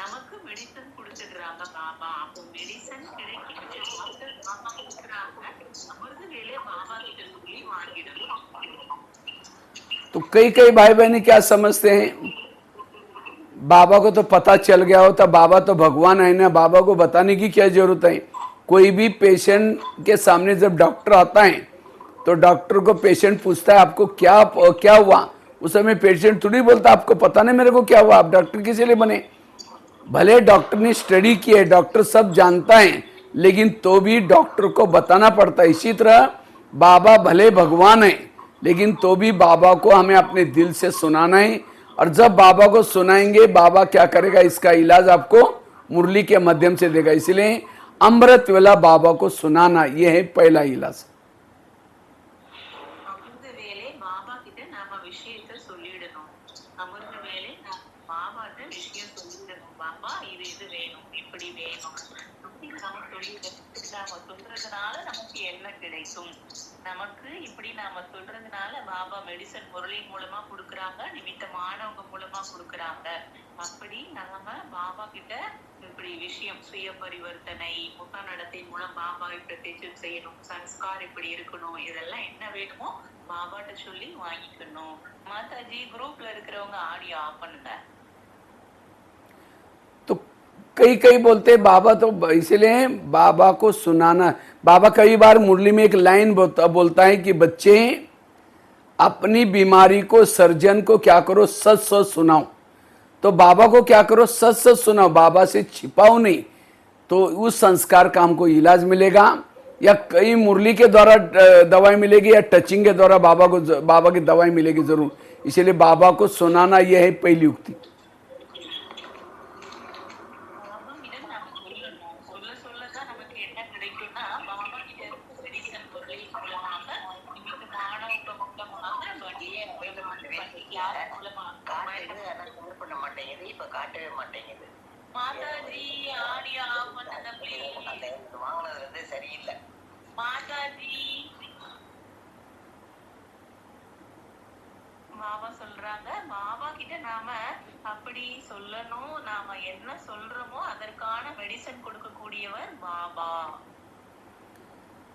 நமக்கு மெடிசன் கொடுத்துடுறாங்க பாபா. அப்போ மெடிசன் கிடைக்கிறது டாக்டர் பாபா கொடுக்குறாங்க. அமிர்த வேலை பாபா கிட்ட சொல்லி வாங்கிடணும். तो कई कई भाई बहन क्या समझते हैं, बाबा को तो पता चल गया होता, बाबा तो भगवान है ना, बाबा को बताने की क्या जरूरत है। कोई भी पेशेंट के सामने जब डॉक्टर आता है तो डॉक्टर को पेशेंट पूछता है आपको क्या क्या हुआ, उस समय पेशेंट थोड़ी बोलता आपको पता नहीं मेरे को क्या हुआ, आप डॉक्टर किस लिए बने। भले डॉक्टर ने स्टडी की है, डॉक्टर सब जानता है, लेकिन तो भी डॉक्टर को बताना पड़ता है। इसी तरह बाबा भले भगवान है, लेकिन तो भी बाबा को हमें अपने दिल से सुनाना है। और जब बाबा को सुनाएंगे, बाबा क्या करेगा, इसका इलाज आपको मुरली के माध्यम से देगा। इसलिए अमृत वेला बाबा को सुनाना, यह है पहला इलाज। அமிர்த வேலை பாபா கிட்ட நாம விஷயத்தை சொல்லிடணும். அமிர்த வேலை பாபாட்ட விஷயம் சொல்லிடணும். பாபா இது இது வேணும், இப்படி வேணும் அப்படின்னு நாம சொல்லிடணும். நாம சொல்றதுனால நமக்கு என்ன கிடைக்கும், நமக்கு இப்படி நாம சொல்றதுனால பாபா மெடிசன் முரளி மூலமா கொடுக்குறாங்க, நிமித்தமானவங்க மூலமா கொடுக்குறாங்க. அப்படி நாம பாபா கிட்ட இப்படி விஷயம் சுய பரிவர்த்தனை முக நடத்தை மூலம் பாபாவை பிரத்யட்சம் செய்யணும், சன்ஸ்கார் இப்படி இருக்கணும், இதெல்லாம் என்ன வேணுமோ பாபாட்ட சொல்லி வாங்கிக்கணும். மாதாஜி குரூப்ல இருக்கிறவங்க ஆடியோ ஆஃப் பண்ணுங்க. तो कई कई बोलते हैं बाबा, तो इसलिए बाबा को सुनाना। बाबा कई बार मुरली में एक लाइन बोलता है कि बच्चे अपनी बीमारी को सर्जन को क्या करो, सच सच सुनाओ। तो बाबा को क्या करो, सच सच सुनाओ, बाबा से छिपाओ नहीं, तो उस संस्कार का हमको इलाज मिलेगा। या कई मुरली के द्वारा दवाई मिलेगी, या टचिंग के द्वारा बाबा की दवाई मिलेगी जरूर। इसलिए बाबा को सुनाना यह है पहली युक्ति। பாபா கிட்ட நாம சொல்லணும். சொல்ல சொல்லதான் நமக்கு என்ன கிடைக்கும்னா, பாபா கிட்ட இருந்து மெடிசன் பொருளை மூலமாக நிமித்தமானவங்க மூலமாக வழியே யார் மூலமாக காட்டுது, ஆனா கவர் பண்ண மாட்டேங்குது, இப்ப காட்டவே மாட்டேங்குது. மாதாஜி ஆடியோ ஆஃப் பண்ணுங்க அந்த ப்ளீஸ். வாங்கினது வந்து சரியில்லை. மாதாஜி பாபா சொல்றாங்க, பாபா கிட்ட நாம அப்படி சொல்லணும். நாம என்ன சொல்றோமோ அதற்கான மெடிசன் கொடுக்கக்கூடியவர் பாபா.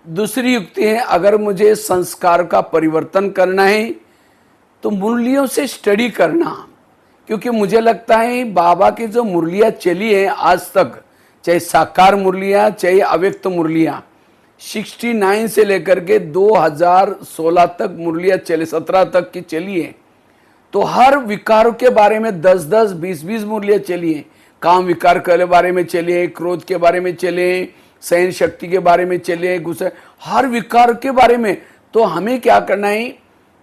दूसरी युक्ति है, अगर मुझे संस्कार का परिवर्तन करना है तो मुरलियों से स्टडी करना। क्योंकि मुझे लगता है बाबा की जो मुरलियाँ चली है आज तक, चाहे साकार मुरलियाँ चाहे अव्यक्त मुरलियाँ, 69 से लेकर के 2016 तक मुरलियाँ चले, 17 तक की चली है। तो हर विकारों के बारे में 10-10, 20-20 मुरलियाँ चली हैं। काम विकार के बारे में चले, क्रोध के बारे में चले, सहन शक्ति के बारे में चले, गुस्सा, हर विकार के बारे में। तो हमें क्या करना है,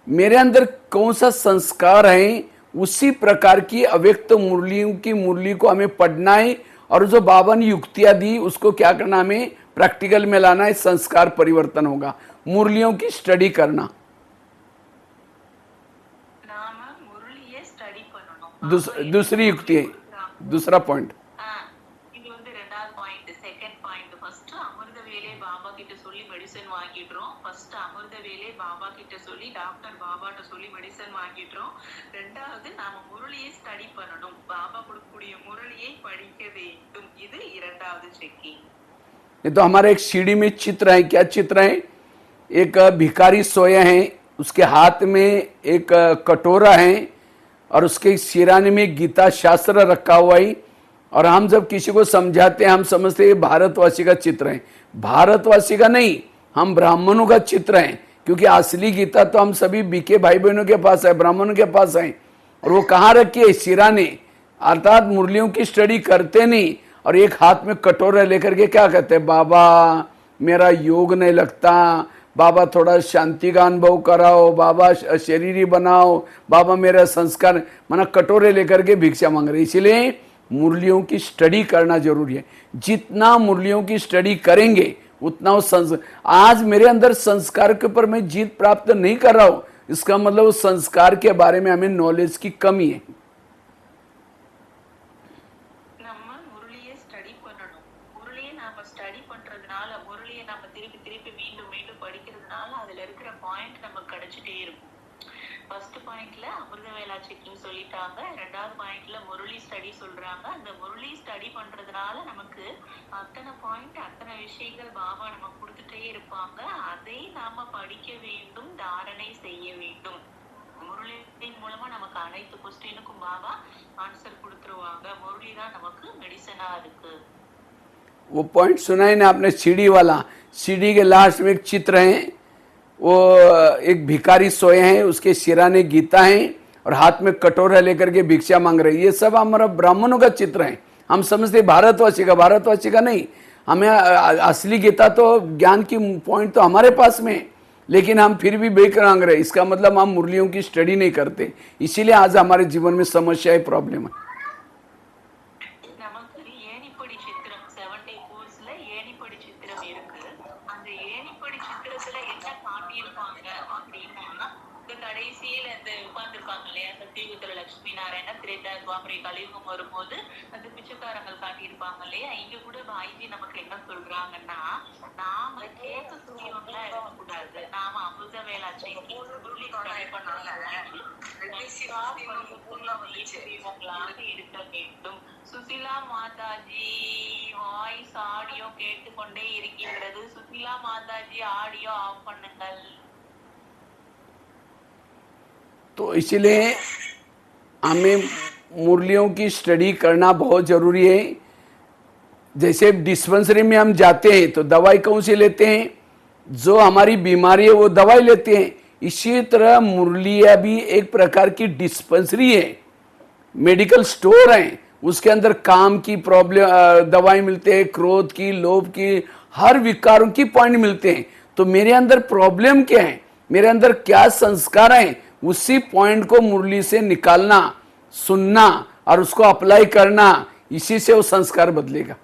मेरे अंदर कौन सा संस्कार है, उसी प्रकार की अव्यक्त मुरलियों की मुरली को हमें पढ़ना है। और जो बाबा ने युक्तियाँ दी उसको क्या करना, हमें प्रैक्टिकल में लाना है, संस्कार परिवर्तन होगा। मुरलियों की स्टडी करना நாம முரளியை ஸ்டடி பண்ணணும். दूसरी युक्ति है, दूसरा पॉइंट। இது வந்து ரெண்டாவது பாயிண்ட். செகண்ட் பாயிண்ட், ஃபர்ஸ்ட் அமிர்த வேலை பாபா கிட்ட சொல்லி மெடிசன் வாங்கிடுறோம். ஃபர்ஸ்ட் அமிர்த வேலை பாபா கிட்ட சொல்லி டாக்டர் பாபாட்ட சொல்லி மெடிசன் வாங்கிடுறோம். ரெண்டாவது நாம முரளியை ஸ்டடி பண்ணணும், பாபா கொடுக்கக்கூடிய முரளியை படிக்க வேண்டும். இது இரண்டாவது செக்கிங். ये तो हमारे एक सीढ़ी में चित्र है। क्या चित्र है, एक भिखारी सोया है, उसके हाथ में एक कटोरा है और उसके सिराने में गीता शास्त्र रखा हुआ है। और हम जब किसी को समझाते हैं हम समझते हैं भारतवासी का चित्र है। भारतवासी का नहीं, हम ब्राह्मणों का चित्र है। क्योंकि असली गीता तो हम सभी बीके भाई बहनों के पास है, ब्राह्मणों के पास है। और वो कहाँ रखी है, सिराने। अर्थात मुरलियों की स्टडी करते नहीं और एक हाथ में कटोरा लेकर के क्या कहते हैं, बाबा मेरा योग नहीं लगता, बाबा थोड़ा शांति का अनुभव कराओ, बाबा शरीरी बनाओ, बाबा मेरा संस्कार, माना कटोरे लेकर के भिक्षा मांग रहे। इसलिए मुरलियों की स्टडी करना जरूरी है। जितना मुरलियों की स्टडी करेंगे उतना वो आज मेरे अंदर संस्कार के ऊपर मैं जीत प्राप्त नहीं कर रहा हूं, इसका मतलब उस संस्कार के बारे में हमें नॉलेज की कमी है। நம்ம முரளியை ஸ்டடி பண்ணணும். முரளியை நாம ஸ்டடி பண்றதுனால, முரளியை நாம திருப்பி திருப்பி மீண்டும் மீண்டும் படிக்கிறதுனால அதுல இருக்கிற பாயிண்ட் நமக்கு கிடைச்சிட்டே இருக்கும். ஃபர்ஸ்ட் பாயிண்ட்ல அமிர்த வேலா செக்கிங் சொல்லிட்டாங்க, ரெண்டாவது பாயிண்ட்ல முரளி ஸ்டடி சொல்றாங்க. அந்த முரளி ஸ்டடி பண்றதுனால நமக்கு அத்தனை பாயிண்ட், அத்தனை விஷயங்கள் பாபா நமக்கு கொடுத்துட்டே இருப்பாங்க. அதை நாம படிக்க வேண்டும், தாரணை செய்ய வேண்டும். முரளியின் மூலமா நமக்கு அனைத்து क्वेश्चनக்கும் பாபா ஆன்சர் கொடுத்துருவாங்க. முரளி தான் நமக்கு மெடிசனா இருக்கு. वो पॉइंट सुना ही ना आपने, सीढ़ी वाला। सीढ़ी के लास्ट में एक चित्र है, वो एक भिखारी सोए हैं, उसके सिराने गीता है और हाथ में कटोरा लेकर के भिक्षा मांग रहे हैं। ये सब हमारा ब्राह्मणों का चित्र है। हम समझते भारतवासी का नहीं। हमें असली गीता तो ज्ञान की पॉइंट तो हमारे पास में है, लेकिन हम फिर भी बेक मांग रहे। इसका मतलब हम मुरलियों की स्टडी नहीं करते, इसीलिए आज हमारे जीवन में समस्या प्रॉब्लम है। நமக்கு ஏணிப்படி சித்திரம் 7 கோர்ஸ்ல ஏணிப்படி சித்திரம் இருக்கு. அந்த ஏணிப்படி சித்திரத்துல என்ன காட்டியிருப்பாங்க அப்படின்னா, இந்த கடைசியில இந்த உட்கார்ந்துருப்பாங்க இல்லையா, சத்தியுகத்துல லட்சுமி நாராயண, திரேதா துவாபரை கலியுகம் வரும்போது அந்த பிச்சைக்காரங்கள் காட்டியிருப்பாங்க இல்லையா. இங்க கூட பாய்ஜி நமக்கு என்ன சொல்றாங்கன்னா, நாம கேட்கக்கூடியவங்களா இருக்கக்கூடாது, நாம அமிர்த வேலா செஞ்சு முரளி ஸ்டடி பண்ணாங்க இருக்க வேண்டும். சுசிலா மாதாஜி வாய்ஸ் ஆடியோ கேட்டுக்கொண்டே இருக்கின்றது. சுசிலா மாதாஜி ஆடியோ ஆஃப் பண்ணுங்கள். तो इसलिए हमें मुरलियों की स्टडी करना बहुत जरूरी है। जैसे डिस्पेंसरी में हम जाते हैं तो दवाई कौन सी लेते हैं, जो हमारी बीमारी है वो दवाई लेते हैं। इसी तरह मुरलिया भी एक प्रकार की डिस्पेंसरी है, मेडिकल स्टोर है। उसके अंदर काम की प्रॉब्लम दवाई मिलते हैं, क्रोध की, लोभ की, हर विकारों की पॉइंट मिलते हैं। तो मेरे अंदर प्रॉब्लम क्या है, मेरे अंदर क्या संस्कार है, उसी पॉइंट को मुरली से निकालना, सुनना और उसको अप्लाई करना, इसी से वो संस्कार बदलेगा।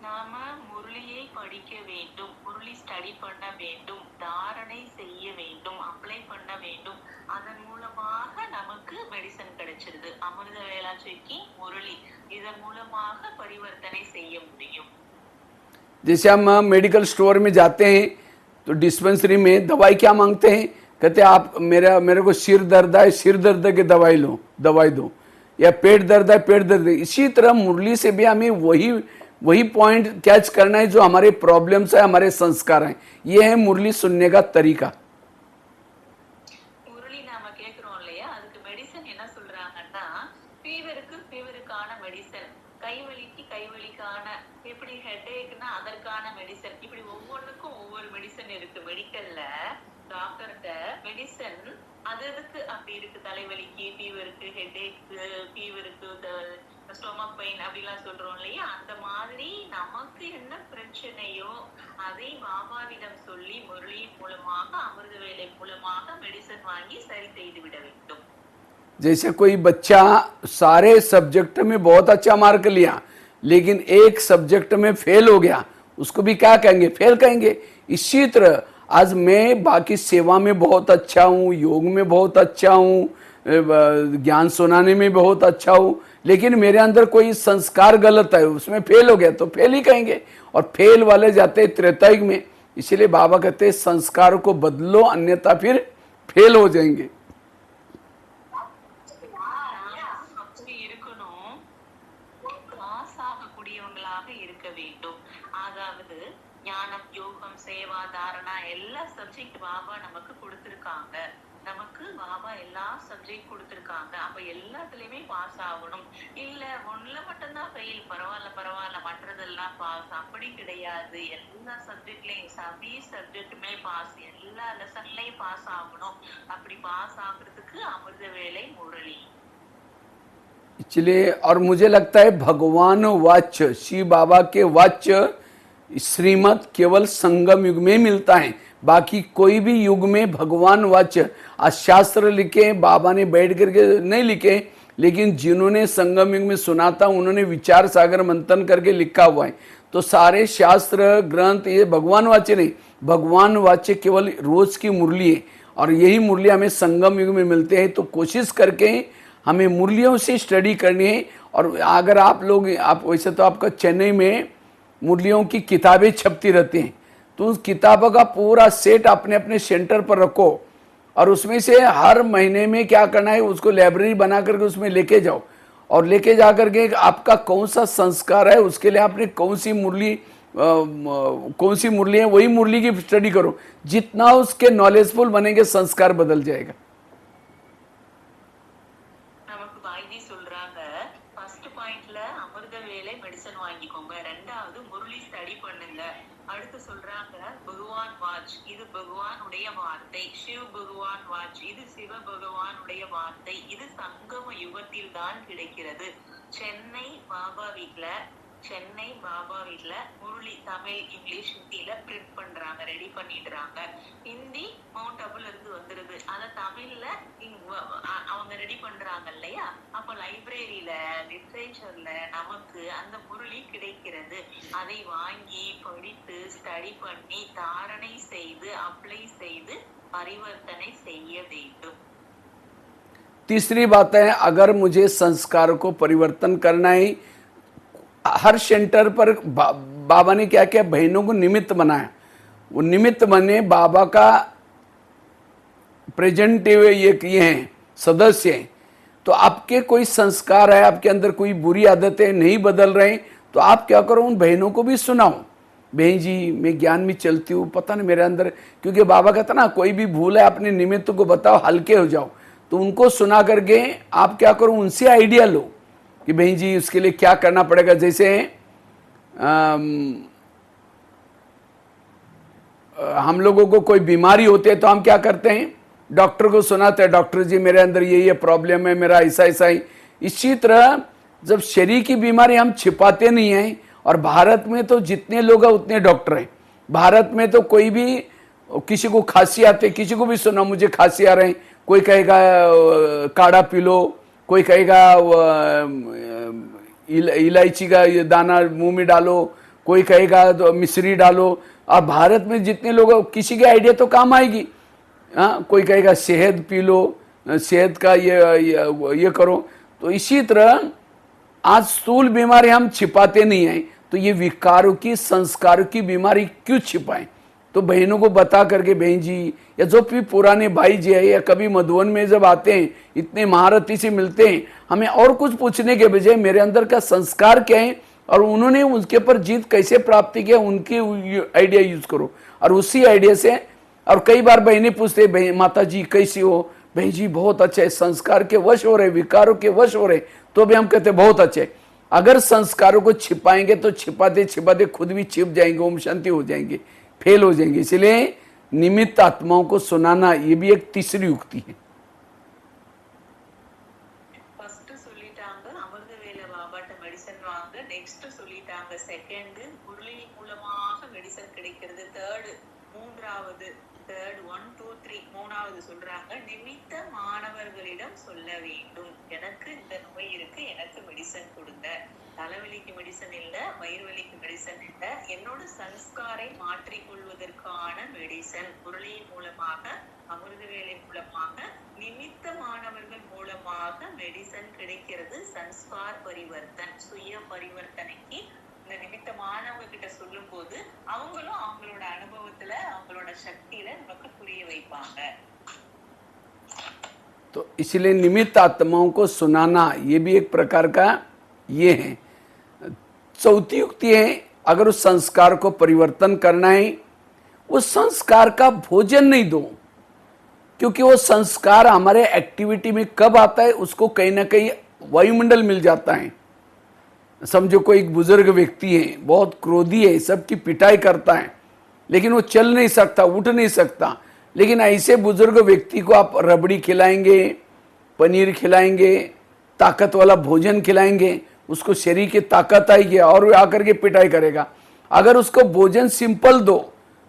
நாம முரளியை படிக்க வேண்டும், முரளி ஸ்டடி பண்ண வேண்டும், தாரணை செய்ய வேண்டும், அப்ளை பண்ண வேண்டும். அதன் மூலமாக நமக்கு மெடிசன் கிடைச்சிருது. அமிர்த வேலா செக்கி முரளி இதன் மூலமாக பரிவர்த்தனை செய்ய முடியும். जैसे हम मेडिकल स्टोर में जाते हैं तो डिस्पेंसरी में दवाई क्या मांगते हैं, कहते हैं आप मेरे को सिर दर्द है, सिर दर्द की दवाई दो, या पेट दर्द है, पेट दर्द है। इसी तरह मुरली से भी हमें वही पॉइंट कैच करना है जो हमारे प्रॉब्लम्स है, हमारे संस्कार हैं। ये है मुरली सुनने का तरीका। முரளி நாம கேக்குறோம் இல்லையா, அதுக்கு மெடிசன் என்ன சொல்றாங்கன்னா, ஃபீவருக்கான மெடிசன், கைவலிக்கான, எப்படி ஹெட்டேக்னா அதற்கான மெடிசன், இப்படி ஒவ்வொன்றுக்கும் ஒவ்வொரு மெடிசன் இருக்கு. மெடிக்கல்ல டாக்டர்கிட்ட மெடிசன் அதுக்கு அப்படி இருக்கு. தலைவலிக்கு, ஃபீவருக்கு, ஹெட்டேக்கு, ஃபீவருக்கு, ஸ்டொமக் பெயின் அப்படிலாம் சொல்றோம் இல்லையா. அந்த மாதிரி நமக்கு என்ன பிரச்சனையோ அதை பாபாவிடம் சொல்லி முரளியின் மூலமாக, அமிர்த வேலை மூலமாக மெடிசன் வாங்கி சரி செய்து விட வேண்டும். जैसे कोई बच्चा सारे सब्जेक्ट में बहुत अच्छा मार्क लिया लेकिन एक सब्जेक्ट में फेल हो गया, उसको भी क्या कहेंगे, फेल कहेंगे। इसी तरह आज मैं बाकी सेवा में बहुत अच्छा हूँ, योग में बहुत अच्छा हूँ, ज्ञान सुनाने में बहुत अच्छा हूँ, लेकिन मेरे अंदर कोई संस्कार गलत है, उसमें फेल हो गया तो फेल ही कहेंगे। और फेल वाले जाते त्रेतायुग में। इसीलिए बाबा कहते हैं संस्कार को बदलो, अन्यथा फिर फेल हो जाएंगे। அப்படி இருக்கணும், பாஸ் ஆகக்கூடியவங்களாக இருக்க வேண்டும். அதாவது ஞானம், யோகம், சேவா, தாரணா எல்லா சப்ஜெக்ட் பாபா நமக்கு கொடுத்திருக்காங்க. நமக்கு பாபா எல்லா சப்ஜெக்ட் கொடுத்திருக்காங்க. அப்ப எல்லாத்துலயுமே பாஸ் ஆகணும். இல்ல ஒண்ணுல மட்டும்தான் ஃபெயில், பரவாயில்ல மற்றதெல்லாம் பாஸ், அப்படி கிடையாது. எல்லா சப்ஜெக்ட்லயும் சபி சப்ஜெக்ட்டுமே பாஸ், எல்லா லெசன்லயும் பாஸ் ஆகணும். அப்படி பாஸ் ஆகுறதுக்கு அமிர்த வேலை முரளி। इसलिए और मुझे लगता है भगवान वाच्य, शिव बाबा के वाच्य श्रीमत केवल संगम युग में मिलता है, बाकी कोई भी युग में भगवान वाच्य शास्त्र लिखे बाबा ने बैठ करके नहीं लिखे, लेकिन जिन्होंने संगम युग में सुना था उन्होंने विचार सागर मंथन करके लिखा हुआ है। तो सारे शास्त्र ग्रंथ ये भगवान वाच्य नहीं, भगवान वाच्य केवल रोज की मुरली है, और यही मुरली हमें संगम युग में मिलते हैं। तो कोशिश करके हमें मुरलियों से स्टडी करनी है। और अगर आप लोग वैसे तो आपका चेन्नई में मुरलियों की किताबें छपती रहती हैं, तो उस किताबों का पूरा सेट अपने अपने सेंटर पर रखो, और उसमें से हर महीने में क्या करना है उसको लाइब्रेरी बना करके उसमें लेके जाओ, और लेके जा करके आपका कौन सा संस्कार है उसके लिए आपने कौन सी मुरली है वही मुरली की स्टडी करो। जितना उसके नॉलेजफुल बनेंगे संस्कार बदल जाएगा। நமக்கு வைத்தி சொல்றாங்க ஃபர்ஸ்ட் பாயிண்ட்ல அமிர்த வேலை மெடிசன் வாங்கிக்கோங்க, ரெண்டாவது முரளி ஸ்டடி பண்ணுங்க, அடுத்து சொல்றாங்க பகவான் வாட்ச், இது பகவானுடைய வார்த்தை, சிவ பகவான் வாட்ச், இது சிவ பகவானுடைய வார்த்தை, இது சங்கம யுகத்தில் தான் கிடைக்கிறது। சென்னை பாபா வீட்ல முரளி தமிழ் இங்கிலீஷ் ஹிந்தியில பிரிண்ட் பண்றாங்க, ரெடி பண்ணிடுறாங்க। ஹிந்தி மவுண்ட் அபுல இருந்து வந்துருது, அத தமிழ்ல அவங்க ரெடி பண்றாங்க இல்லையா? அப்ப லைப்ரரியில லிட்ரேச்சர்ல நமக்கு அந்த முரளி கிடைக்கிறது। அதை வாங்கி படித்து ஸ்டடி பண்ணி தாரணை செய்து அப்ளை செய்து பரிவர்த்தனை செய்ய வேண்டும்। तीसरी बात है, अगर मुझे संस्कार को परिवर्तन करना है, हर सेंटर पर बाबा ने क्या किया, बहनों को निमित्त बनाया। वो निमित्त बने बाबा का प्रेजेंटिव ये हैं, सदस्य हैं। तो आपके कोई संस्कार है, आपके अंदर कोई बुरी आदतें नहीं बदल रहे, तो आप क्या करो, उन बहनों को भी सुनाओ, बहन जी मैं ज्ञान में चलती हूँ, पता नहीं मेरे अंदर, क्योंकि बाबा कहता ना कोई भी भूल है अपने निमित्त को बताओ, हल्के हो जाओ। तो उनको सुना करके आप क्या करो, उनसे आइडिया लो कि बहन जी उसके लिए क्या करना पड़ेगा। जैसे हम लोगों को कोई बीमारी होती है तो हम क्या करते हैं, डॉक्टर को सुनाते हैं, डॉक्टर जी मेरे अंदर ये प्रॉब्लम है, मेरा ऐसा ऐसा ही। इसी तरह जब शरीर की बीमारी हम छिपाते नहीं हैं, और भारत में तो जितने लोग हैं उतने डॉक्टर हैं। भारत में तो कोई भी, किसी को खांसी आती है, किसी को भी सुना मुझे खांसी आ रहे हैं, कोई कहेगा काढ़ा पी लो, कोई कहेगा इलायची का ये दाना मुंह में डालो, कोई कहेगा तो मिश्री डालो। और भारत में जितने लोग, किसी की आइडिया तो काम आएगी। हाँ, कोई कहेगा शहद पी लो, शहद का ये करो। तो इसी तरह आज स्थूल बीमारी हम छिपाते नहीं हैं, तो ये विकारों की संस्कारों की बीमारी क्यों छिपाएं। तो बहनों को बता करके, बहन जी या जो भी पुराने भाई जी है, या कभी मधुबन में जब आते हैं इतने महारथी से मिलते हैं, हमें और कुछ पूछने के बजाय मेरे अंदर का संस्कार क्या है और उन्होंने उसके ऊपर जीत कैसे प्राप्त किया, उनकी आइडिया यूज करो। और उसी आइडिया से, और कई बार बहनें पूछते, बहन माता जी कैसी हो, बहन जी बहुत अच्छे, संस्कार के वश हो रहे, विकारों के वश हो रहे, तो भी हम कहते बहुत अच्छे। अगर संस्कारों को छिपाएंगे तो छिपाते छिपाते खुद भी छिप जाएंगे, ओम शांति हो जाएंगे, फेल हो जाएंगे। इसलिए निमित्त आत्माओं को सुनाना ये भी एक तीसरी युक्ति है। ஃபர்ஸ்ட் சொல்லிட்டாங்க அமிர்த வேலை பாபாட்ட மெடிசன் வாங்க, நெக்ஸ்ட் சொல்லிட்டாங்க செகண்ட் முரளி மூலமாக மெடிசன் கிடைக்கிறது, மூன்றாவது 1 2 3 மூணாவது சொல்றாங்க நிமித்த மாணவர்களிடம் சொல்ல வேண்டும், எனக்கு இந்த நோய் இருக்கு, எனக்கு மெடிசன் கொடுங்க, தலைவலிக்கு மெடிசன் இல்ல, வயிறு வலிக்கு மெடிசன் இல்ல, என்னோட சன்ஸ்காரை மாற்றிக் கொள்வதற்கான மெடிசன் முரளியின் மூலமாக, அமிர்த வேலை மூலமாக, நிமித்த மாணவர்கள் மூலமாக மெடிசன் கிடைக்கிறது। சன்ஸ்கார் பரிவர்த்தன், சுய பரிவர்த்தனைக்கு இந்த நிமித்த மாணவங்க கிட்ட சொல்லும் போது அவங்களும் அவங்களோட அனுபவத்துல அவங்களோட சக்தியில நமக்கு புரிய வைப்பாங்க। तो इसलिए निमित्त आत्माओं को सुनाना ये भी एक प्रकार का ये है। चौथी युक्ति है, अगर उस संस्कार को परिवर्तन करना है, उस संस्कार का भोजन नहीं दो, क्योंकि वो संस्कार हमारे एक्टिविटी में कब आता है, उसको कहीं ना कहीं वायुमंडल मिल जाता है। समझो कोई एक बुजुर्ग व्यक्ति है, बहुत क्रोधी है, सबकी पिटाई करता है, लेकिन वो चल नहीं सकता, उठ नहीं सकता। लेकिन ऐसे बुजुर्ग व्यक्ति को आप रबड़ी खिलाएंगे, पनीर खिलाएंगे, ताकत वाला भोजन खिलाएंगे, उसको शरीर की ताकत आएगी और आकर के पिटाई करेगा। अगर उसको भोजन सिंपल दो,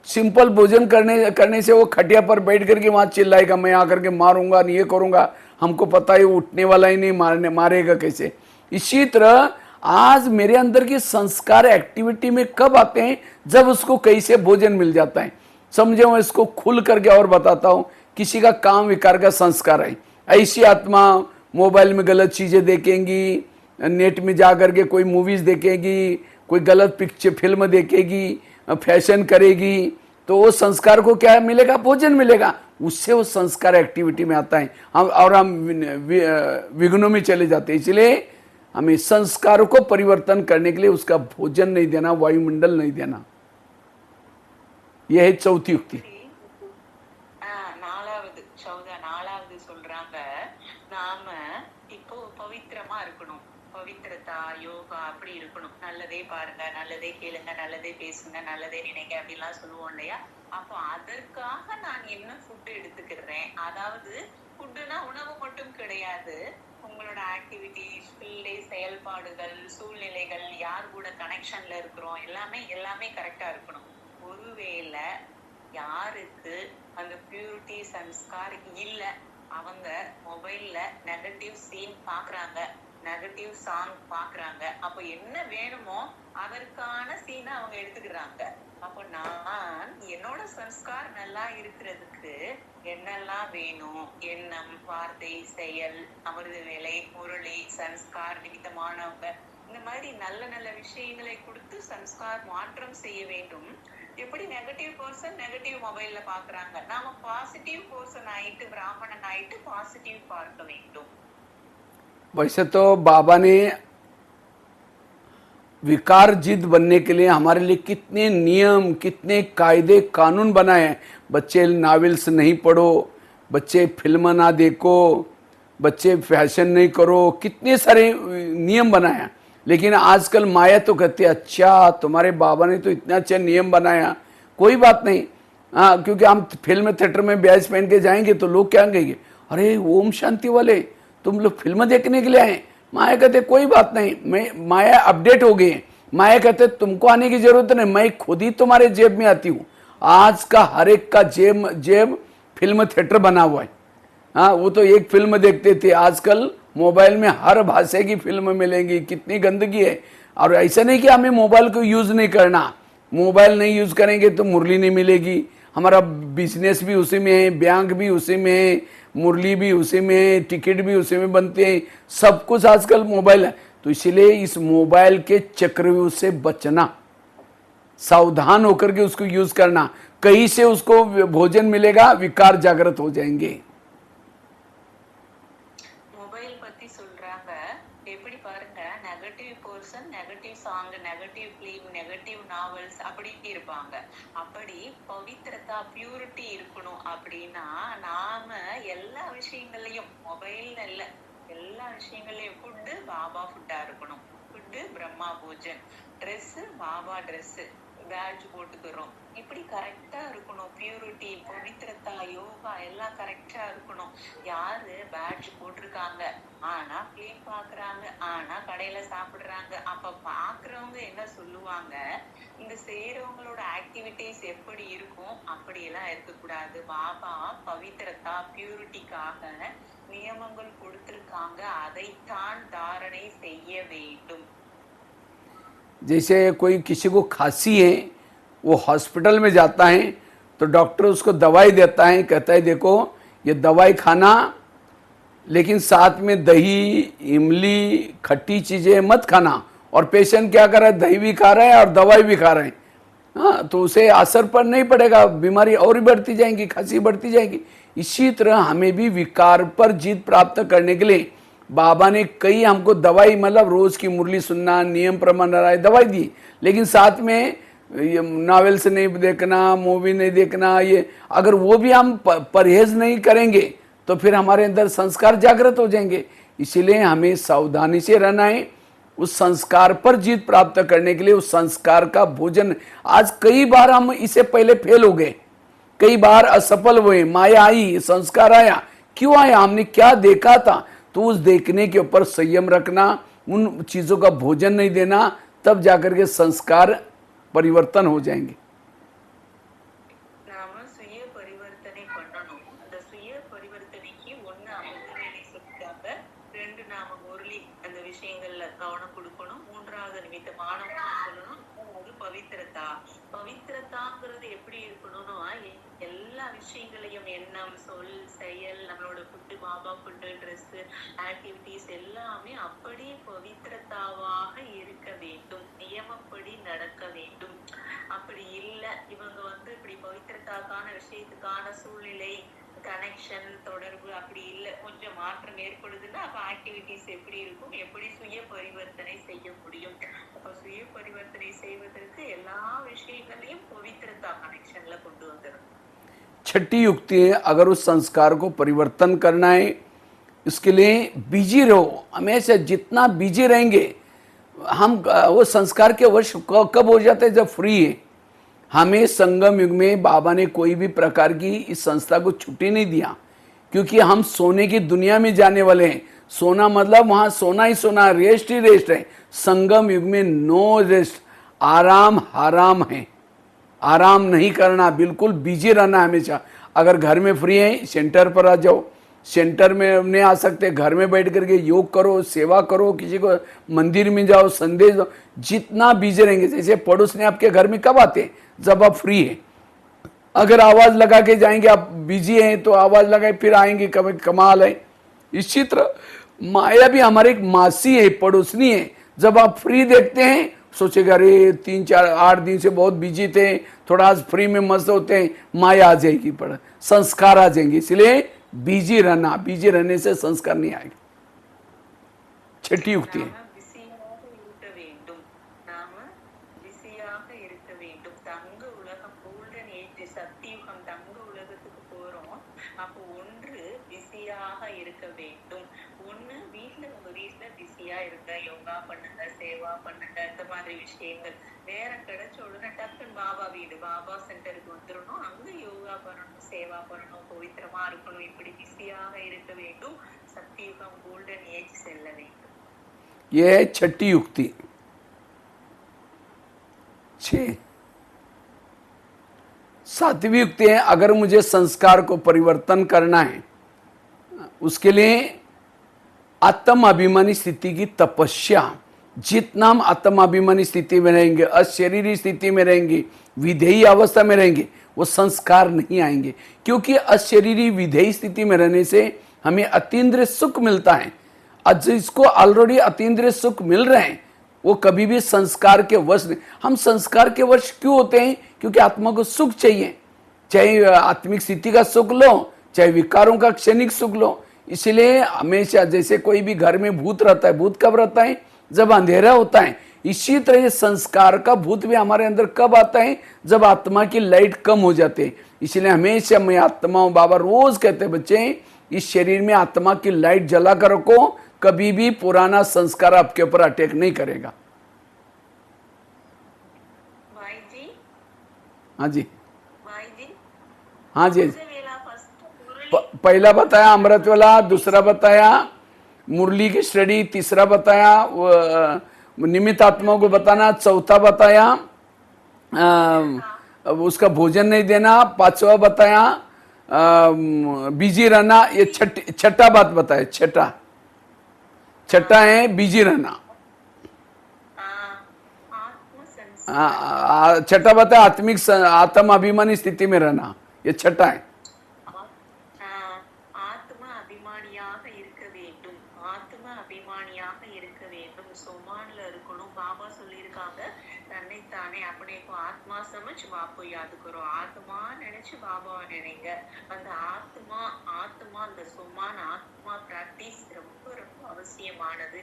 सिंपल भोजन करने से वो खटिया पर बैठ करके वहां चिल्लाएगा, मैं आकर के मारूंगा, ये करूंगा, हमको पता है उठने वाला ही नहीं, मारेगा कैसे। इसी तरह आज मेरे अंदर के संस्कार एक्टिविटी में कब आते हैं, जब उसको कैसे भोजन मिल जाता है। समझे, मैं इसको खुल करके और बताता हूं। किसी का काम विकार का संस्कार है, ऐसी आत्मा मोबाइल में गलत चीजें देखेंगी, नेट में जा करके कोई मूवीज देखेगी, कोई गलत पिक्चर फिल्म देखेगी, फैशन करेगी, तो वो संस्कार को क्या मिलेगा, भोजन मिलेगा, उससे वो संस्कार एक्टिविटी में आता है। हम विघ्नों में चले जाते हैं। इसलिए हमें संस्कार को परिवर्तन करने के लिए उसका भोजन नहीं देना, वायुमंडल नहीं देना। यह है चौथी युक्ति। நாலாவது சொல்றாங்க, நாம இப்போ பவித்திரமா இருக்கணும், பவித்திரதா யோகா அப்படி இருக்கணும். நல்லதே பாருங்க, நல்லதே கேளுங்க, நல்லதே பேசுங்க, நல்லதே நினைங்க அப்படிலாம் சொல்லுவோம் இல்லையா? அப்போ அதற்காக நான் என்ன ஃபுட் எடுத்துக்கிறேன், அதாவது ஃபுட்டுனா உணவு மட்டும் கிடையாது, உங்களோட ஆக்டிவிட்டிஸ், பிள்ளை செயல்பாடுகள், சூழ்நிலைகள், யார் கூட கனெக்ஷன்ல இருக்கிறோம், எல்லாமே கரெக்டா இருக்கணும். ஒருவேளை யாருக்கு அந்த பியூரிட்டி சன்ஸ்கார் இல்ல, அவங்க மொபைல்ல நெகட்டிவ் சீன் பாக்குறாங்க, நெகட்டிவ் சாங் பாக்குறாங்க, அப்ப என்ன வேணுமோ அதற்கான சீனை அவங்க எடுத்துக்கிறாங்க. அப்போ நான் என்னோட சன்ஸ்கார் நல்லா இருக்கிறதுக்கு என்னெல்லாம் வேணும், எண்ணம், வார்த்தை, செயல், அமிர்த வேலை, முரளி, சன்ஸ்கார் நிமித்தமானவங்க, இந்த மாதிரி நல்ல நல்ல விஷயங்களை கொடுத்து சன்ஸ்கார் மாற்றம் செய்ய வேண்டும். எப்படி நெகட்டிவ் பர்சன் நெகட்டிவ் மொபைல்ல பாக்குறாங்க, நாம பாசிட்டிவ் பர்சன் ஆயிட்டு பிராமணன் ஆயிட்டு பாசிட்டிव பார்க்க வேண்டும்। वैसे तो बाबा ने विकार जिद बनने के लिए हमारे लिए कितने नियम, कितने कायदे कानून बनाए हैं। बच्चे नॉवेल्स नहीं पढ़ो, बच्चे फिल्म ना देखो, बच्चे फैशन नहीं करो, कितने सारे नियम बनाए हैं। लेकिन आजकल माया तो कहती है, अच्छा तुम्हारे बाबा ने तो इतना अच्छा नियम बनाया, कोई बात नहीं। हाँ, क्योंकि हम फिल्म थिएटर में बैज पहन के जाएंगे तो लोग क्या कहेंगे, अरे ओम शांति वाले तुम लोग फिल्म देखने के लिए आए। माया कहते कोई बात नहीं, मैं माया अपडेट हो गई है। माया कहते तुमको आने की जरूरत नहीं, मैं खुद ही तुम्हारे जेब में आती हूँ। आज का हर एक का जेब फिल्म थिएटर बना हुआ है। हाँ, वो तो एक फिल्म देखते थे, आजकल मोबाइल में हर भाषा की फिल्म मिलेंगी। कितनी गंदगी है। और ऐसा नहीं कि हमें मोबाइल को यूज नहीं करना, मोबाइल नहीं यूज करेंगे तो मुरली नहीं मिलेगी। हमारा बिजनेस भी उसी में है, बैंक भी उसी में है, मुरली भी उसी में है, टिकट भी उसी में बनते हैं, सब कुछ आजकल मोबाइल है। तो इसलिए इस मोबाइल के चक्रव्यूह से बचना, सावधान होकर के उसको यूज करना। कहीं से उसको भोजन मिलेगा, विकार जागृत हो जाएंगे। மொபைல் பத்தி சொல்றாங்க, எப்படி பாருங்க, negative person, negative song, negative film, negative novels அப்படி இருப்பாங்க. அப்படி பவித்திரதா பியூரிட்டி இருக்கணும் அப்படின்னா நாம எல்லா விஷயங்களையும், மொபைல் இல்ல, எல்லா விஷயங்களையும், ஃபுட்டு பாபா ஃபுட்டா இருக்கணும், ஃபுட்டு பிரம்மா பூஜன், ட்ரெஸ் பாபா ட்ரெஸ், பேட்ஜ் போட்டுக்கிறோம், இப்படி கரெக்டா இருக்கணும். பியூரிட்டி, பவித்திரதா, யோகா எல்லாம் கரெக்டா இருக்கணும். யாரு பேட்ஜ் போட்டிருக்காங்க, ஆனா பிளேம் பாக்குறாங்க, ஆனா கடையில சாப்பிடுறாங்க, அப்ப பாக்குறவங்க என்ன சொல்லுவாங்க, இந்த செய்யறவங்களோட ஆக்டிவிட்டிஸ் எப்படி இருக்கும், அப்படி எல்லாம் இருக்கக்கூடாது. பாபா பவித்திரதா பியூரிட்டிக்காக நியமங்கள் கொடுத்திருக்காங்க, அதைத்தான் தாரணை செய்ய வேண்டும்। जैसे कोई किसी को खांसी है, वो हॉस्पिटल में जाता है तो डॉक्टर उसको दवाई देता है, कहता है देखो ये दवाई खाना, लेकिन साथ में दही, इमली, खट्टी चीज़ें मत खाना। और पेशेंट क्या कर रहा है, दही भी खा रहा है और दवाई भी खा रहे हैं। हाँ, तो उसे असर पर नहीं पड़ेगा, बीमारी और भी बढ़ती जाएंगी, खांसी बढ़ती जाएगी। इसी तरह हमें भी विकार पर जीत प्राप्त करने के लिए बाबा ने कई हमको दवाई, मतलब रोज की मुरली सुनना, नियम प्रमाण दवाई दी, लेकिन साथ में नॉवेल्स नहीं देखना, मूवी नहीं देखना। ये अगर वो भी हम परहेज नहीं करेंगे तो फिर हमारे अंदर संस्कार जागृत हो जाएंगे। इसीलिए हमें सावधानी से रहना है। उस संस्कार पर जीत प्राप्त करने के लिए उस संस्कार का भोजन, आज कई बार हम इससे पहले फेल हो गए, कई बार असफल हुए, माया आई, संस्कार आया, क्यों आया, हमने क्या देखा था, तो उस देखने के ऊपर संयम रखना, उन चीज़ों का भोजन नहीं देना, तब जाकर के संस्कार परिवर्तन हो जाएंगे। நாம சுய பரிவர்த்தனை பண்ணணும். அந்த சுய பரிவர்த்தனைக்கு ஒண்ணு அமுத வேலை சொல்லிட்டாங்க, ரெண்டு நாம முரளி அந்த விஷயங்கள்ல கவனம் கொடுக்கணும், மூன்றாவது நிமித்தமான சொல்லணும், மூணாவது பவித்திரதா. பவித்திரதாங்கிறது எப்படி இருக்கணும்னா எல்லா விஷயங்களையும் எண்ணம் சொல் செயல் நம்மளோட food Baba food dress activities எல்லாமே அப்படியே பவித்திரதாவாக இருக்க வேண்டும், நியமப்படி நடக்க வேண்டும். அப்படி இல்ல இவங்க வந்து இப்படி பவித்திரதாக்கான விஷயத்துக்கான சூழ்நிலை கனெக்ஷன் தொடர்பு அப்படி இல்ல கொஞ்சம் மாற்றம் ஏற்படுதுன்னா அப்ப ஆக்டிவிட்டிஸ் எப்படி இருக்கும், எப்படி சுய பரிவர்த்தனை செய்ய முடியும்? அப்ப சுய பரிவர்த்தனை செய்வதற்கு எல்லா விஷயங்களையும் பவித்திரதா கனெக்ஷன்ல கொண்டு வந்துடும்। छठी युक्ति है, अगर उस संस्कार को परिवर्तन करना है इसके लिए बिजी रहो, हमेशा जितना बिजी रहेंगे हम वो संस्कार के वश कब हो जाते हैं जब फ्री है। हमें संगम युग में बाबा ने कोई भी प्रकार की इस संस्था को छुट्टी नहीं दिया, क्योंकि हम सोने की दुनिया में जाने वाले हैं। सोना मतलब वहाँ सोना ही सोना, रेस्ट ही रेस्ट है। संगम युग में नो रेस्ट, आराम हराम है, आराम नहीं करना, बिल्कुल बिजी रहना हमेशा। अगर घर में फ्री है सेंटर पर आ जाओ, सेंटर में नहीं आ सकते घर में बैठ करके योग करो, सेवा करो, किसी को मंदिर में जाओ, संदेश दो, जितना बिजी रहेंगे। जैसे पड़ोस ने आपके घर में कब आते हैं जब आप फ्री है। अगर आवाज़ लगा के जाएंगे, आप बिजी हैं तो आवाज़ लगाए फिर आएंगे, कभी कमाल है। इसी तरह माया भी हमारे एक मासी है, पड़ोसनी है। जब आप फ्री देखते हैं सोचेगा अरे 3-4-8 दिन से बहुत बिजी थे, थोड़ा आज फ्री में मस्त होते हैं, माया आ जाएगी, पड़ संस्कार आ जाएंगे। इसलिए बिजी रहना, बिजी रहने से संस्कार नहीं आएगा। छठी युक्ति है, நாம பிஸியாக இருக்க வேண்டும், நாம பிஸியாக இருக்க வேண்டும்। தங்க உலகம் கோல்டன் ஏஜ் சத்தியுகம் தங்க உலகத்துக்கு போறோம், அப்போ ஒன்று பிஸியாக இருக்க வேண்டும்। ஒண்ணு வீட்ல உங்க வீட்ல பிஸியா இருக்க, யோகா பண்ணுங்க, சேவா பண்ணுங்க, இந்த மாதிரி விஷயங்கள்। நேரம் கிடைச்ச உடனே டக்குன்னு பாபா வீடு பாபா சென்டருக்கு வந்துடணும், அங்க யோகா பண்ணணும், சேவா பண்ணணும், பவித்திரமா இருக்கணும், இப்படி பிஸியாக இருக்க வேண்டும்। சத்தியுகம் கோல்டன் ஏஜ் செல்ல வேண்டும்। ये है छठी युक्ति। 6 सातवीं युक्ति है, अगर मुझे संस्कार को परिवर्तन करना है उसके लिए आत्म अभिमानी स्थिति की तपस्या। जितना हम आत्म अभिमानी स्थिति में रहेंगे, अशरीरी स्थिति में रहेंगे, विधेयी अवस्था में रहेंगे, वो संस्कार नहीं आएंगे। क्योंकि अशरीरी विधेयी स्थिति में रहने से हमें अतीन्द्रिय सुख मिलता है। आज जिसको ऑलरेडी अतीन्द्रिय सुख मिल रहे हैं वो कभी भी संस्कार के वश नहीं। हम संस्कार के वश क्यों होते हैं? क्योंकि आत्मा को सुख चाहिए, चाहे आत्मिक स्थिति का सुख लो, चाहे विकारों का क्षणिक सुख लो। इसलिए हमेशा जैसे कोई भी घर में भूत रहता है, भूत कब रहता है? जब अंधेरा होता है। इसी तरह ये संस्कार का भूत भी हमारे अंदर कब आता है? जब आत्मा की लाइट कम हो जाते हैं। इसलिए हमेशा मैं आत्मा हूं, बाबा रोज कहते बच्चे इस शरीर में आत्मा की लाइट जला कर रखो, कभी भी पुराना संस्कार आपके ऊपर अटैक नहीं करेगा। भाई जी, हाँ जी, भाई जी, हाँ जी। वेला फर्स्ट मुरली पहला बताया अमृत वाला, दूसरा बताया मुरली की स्टडी, तीसरा बताया निमित्त आत्मा को बताना, चौथा बताया उसका भोजन नहीं देना, पांचवा बताया बिजी रहना, ये छठा बात बताया। छठा है बिजी रहना। आत्म संस्कार छठा बताया आत्म अभिमानी स्थिति में रहना, ये छठा है। ஆத்ம அபிமானியாக இருக்க வேண்டும், ஆத்ம அபிமானியாக இருக்க வேண்டும், சுமான்ல இருக்கணும்। பாபா சொல்லியிருக்காங்க தன்னைத்தானே अपने को आत्मा समझ बाप को याद करो, आत्मा நினைச்சு பாபாவை நினைங்க। அந்த ஆத்மா அந்த சுமான் ஆத்மா பிராக்டிஸ் ரொம்ப ரொம்ப அவசியமானது।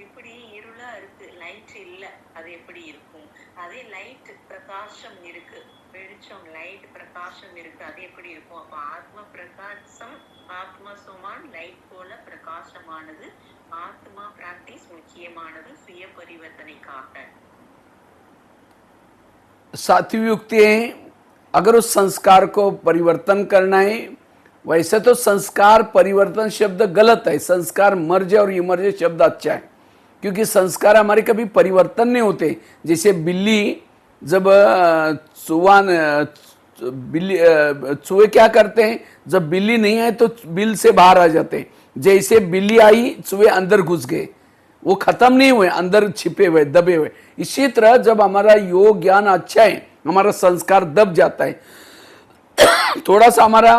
இப்படி இருளா இருக்கு, லைட் இல்ல, அது எப்படி இருக்கும்? அதே லைட் பிரகாசம் இருக்கு, வெளிச்சம் லைட் பிரகாசம் இருக்கு, அது எப்படி இருக்கும்? அப்ப ஆத்ம பிரகாசம் ஆத்மா சுமான் லைட் போல பிரகாசமானது। ஆத்மா பிராக்டிஸ் முக்கியமானது சுய பரிவர்த்தனைக்காக। सातवीं युक्ति है, अगर उस संस्कार को परिवर्तन करना है, वैसे तो संस्कार परिवर्तन शब्द गलत है, संस्कार मर्ज और इमर्ज शब्द अच्छा है। क्योंकि संस्कार हमारे कभी परिवर्तन नहीं होते। जैसे बिल्ली जब बिल्ली चूहे क्या करते हैं, जब बिल्ली नहीं आए तो बिल से बाहर आ जाते हैं। जैसे बिल्ली आई चूहे अंदर घुस गए, वो खत्म नहीं हुए, अंदर छिपे हुए दबे हुए। इसी तरह जब हमारा योग ज्ञान अच्छा है, हमारा संस्कार दब जाता है, थोड़ा सा हमारा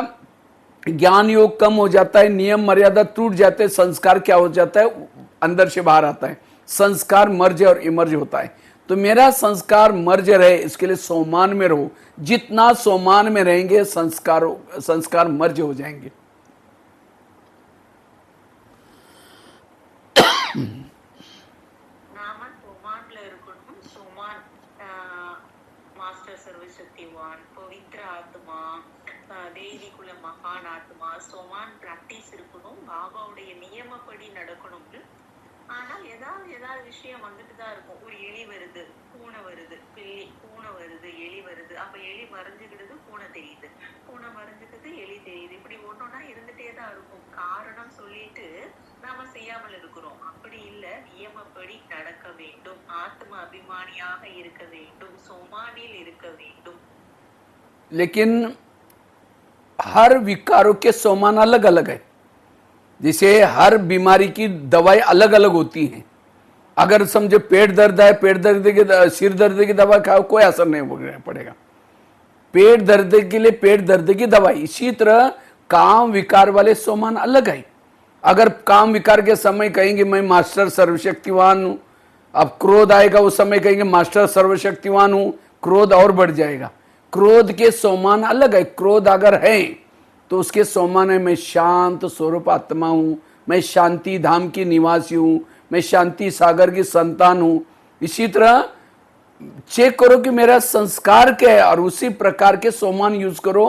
ज्ञान योग कम हो जाता है, नियम मर्यादा टूट जाते हैं, संस्कार क्या हो जाता है, अंदर से बाहर आता है, संस्कार मर्ज और इमर्ज होता है। तो मेरा संस्कार मर्ज रहे, इसके लिए सोमान में रहो। जितना सोमान में रहेंगे संस्कार मर्ज हो जाएंगे। நாம சோமான்ல இருக்கணும். சோமான் மாஸ்டர் சர்வசக்திவான், பவித்ர ஆத்மா, தேவி குல மகான் ஆத்மா, சோமான் பிராக்டிஸ் இருக்கணும். பாபாவுடைய நியமப்படி நடக்கணும்னு. ஆனால் ஏதாவது விஷயம் வந்துட்டு தான் இருக்கும். ஒரு எலி வருது, பூனை வருது, பூனை வருது, எலி வருது. அப்ப எலி மறைஞ்சுக்கிடுது, பூனை தெரியுது, பூனை மறைஞ்சுக்கிது, எலி தெரியுது. இப்படி ஒன்னொன்னா இருந்துட்டே தான் இருக்கும். காரணம் சொல்லிட்டு நாம செய்யாமல் இருக்கிறோம். அப்படி இல்ல, நியமப்படி நடக்க வேண்டும். ஆத்ம அபிமானியாக இருக்க வேண்டும். सोमानिल இருக்க வேண்டும். लेकिन हर विकारों के सोमान अलग अलग है। जैसे हर बीमारी की दवाई अलग अलग होती हैं। अगर समझो पेट दर्द है, पेट दर्द की सिर दर्द की दवा खाओ, कोई असर नहीं पड़ेगा। पेट दर्द के लिए पेट दर्द की दवाई। इसी तरह काम विकार वाले सोमान अलग है। अगर काम विकार के समय कहेंगे मैं मास्टर सर्वशक्तिवान हूं, अब क्रोध आएगा उस समय कहेंगे मास्टर सर्वशक्तिवान हूं, क्रोध और बढ़ जाएगा। क्रोध के सोमान अलग है। क्रोध अगर है तो उसके सोमान है मैं शांत स्वरूप आत्मा हूं, मैं शांति धाम की निवासी हूं, मैं शांति सागर की संतान हूं। इसी तरह चेक करो कि मेरा संस्कार क्या है और उसी प्रकार के सोमान यूज करो,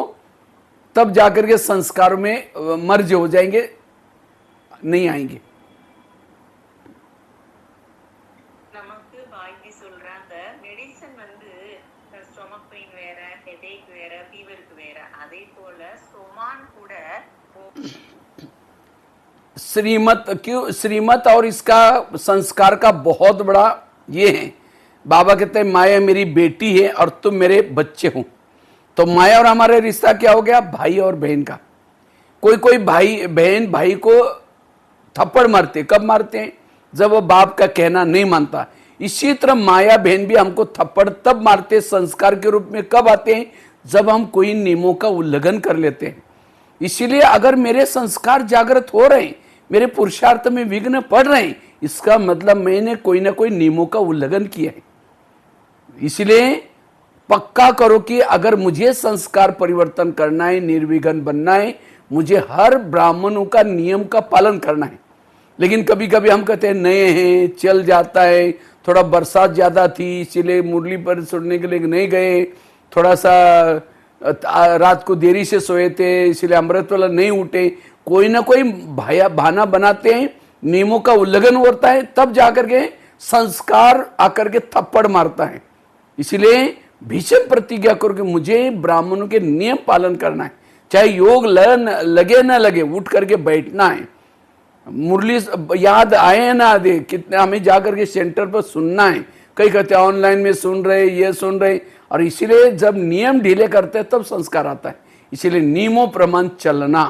तब जाकर के संस्कार में मर्ज हो जाएंगे, नहीं आएंगे। நமக்கு பாய்வி சொல்றாங்க மெடிசன் வந்து ஸ்டொமக் பெயின் வேற, ஹெடேக் வேற, ஃபீவருக்கு வேற. அதே போல सोमान கூட श्रीमत और इसका संस्कार का बहुत बड़ा ये है। बाबा कहते हैं माया मेरी बेटी है और तुम मेरे बच्चे हो। तो माया और हमारे रिश्ता क्या हो गया, भाई और बहन का। कोई कोई भाई बहन भाई को थप्पड़ मारते, कब मारते हैं, जब वो बाप का कहना नहीं मानता। इसी तरह माया बहन भी हमको थप्पड़ तब मारते संस्कार के रूप में, कब आते हैं, जब हम कोई नियमों का उल्लंघन कर लेते हैं। इसीलिए अगर मेरे संस्कार जागृत हो रहे हैं, मेरे पुरुषार्थ में विघ्न पड़ रहे हैं, इसका मतलब मैंने कोई ना कोई नियमों का उल्लंघन किया है। इसलिए पक्का करो कि अगर मुझे संस्कार परिवर्तन करना है, निर्विघ्न बनना है, मुझे हर ब्राह्मणों का नियम का पालन करना है। लेकिन कभी कभी हम कहते हैं नए हैं, चल जाता है, थोड़ा बरसात ज्यादा थी इसलिए मुरली पर सुनने के लिए नहीं गए, थोड़ा सा रात को देरी से सोए थे इसलिए अमृत वाला नहीं उठे, कोई ना कोई बहाना बनाते हैं, नियमों का उल्लंघन होता है, तब जाकर के संस्कार आकर के थप्पड़ मारता है। इसलिए भीषण प्रतिज्ञा करो कि मुझे ब्राह्मणों के नियम पालन करना है, चाहे योग लगे ना लगे, उठ करके बैठना है। मुरली याद आए ना आए, कितने हमें जाकर के सेंटर पर सुनना है। कई कहते हैं ऑनलाइन में सुन रहे, ये सुन रहे, और इसीलिए जब नियम ढीले करते हैं तब संस्कार आता है। इसीलिए नियमों प्रमाण चलना।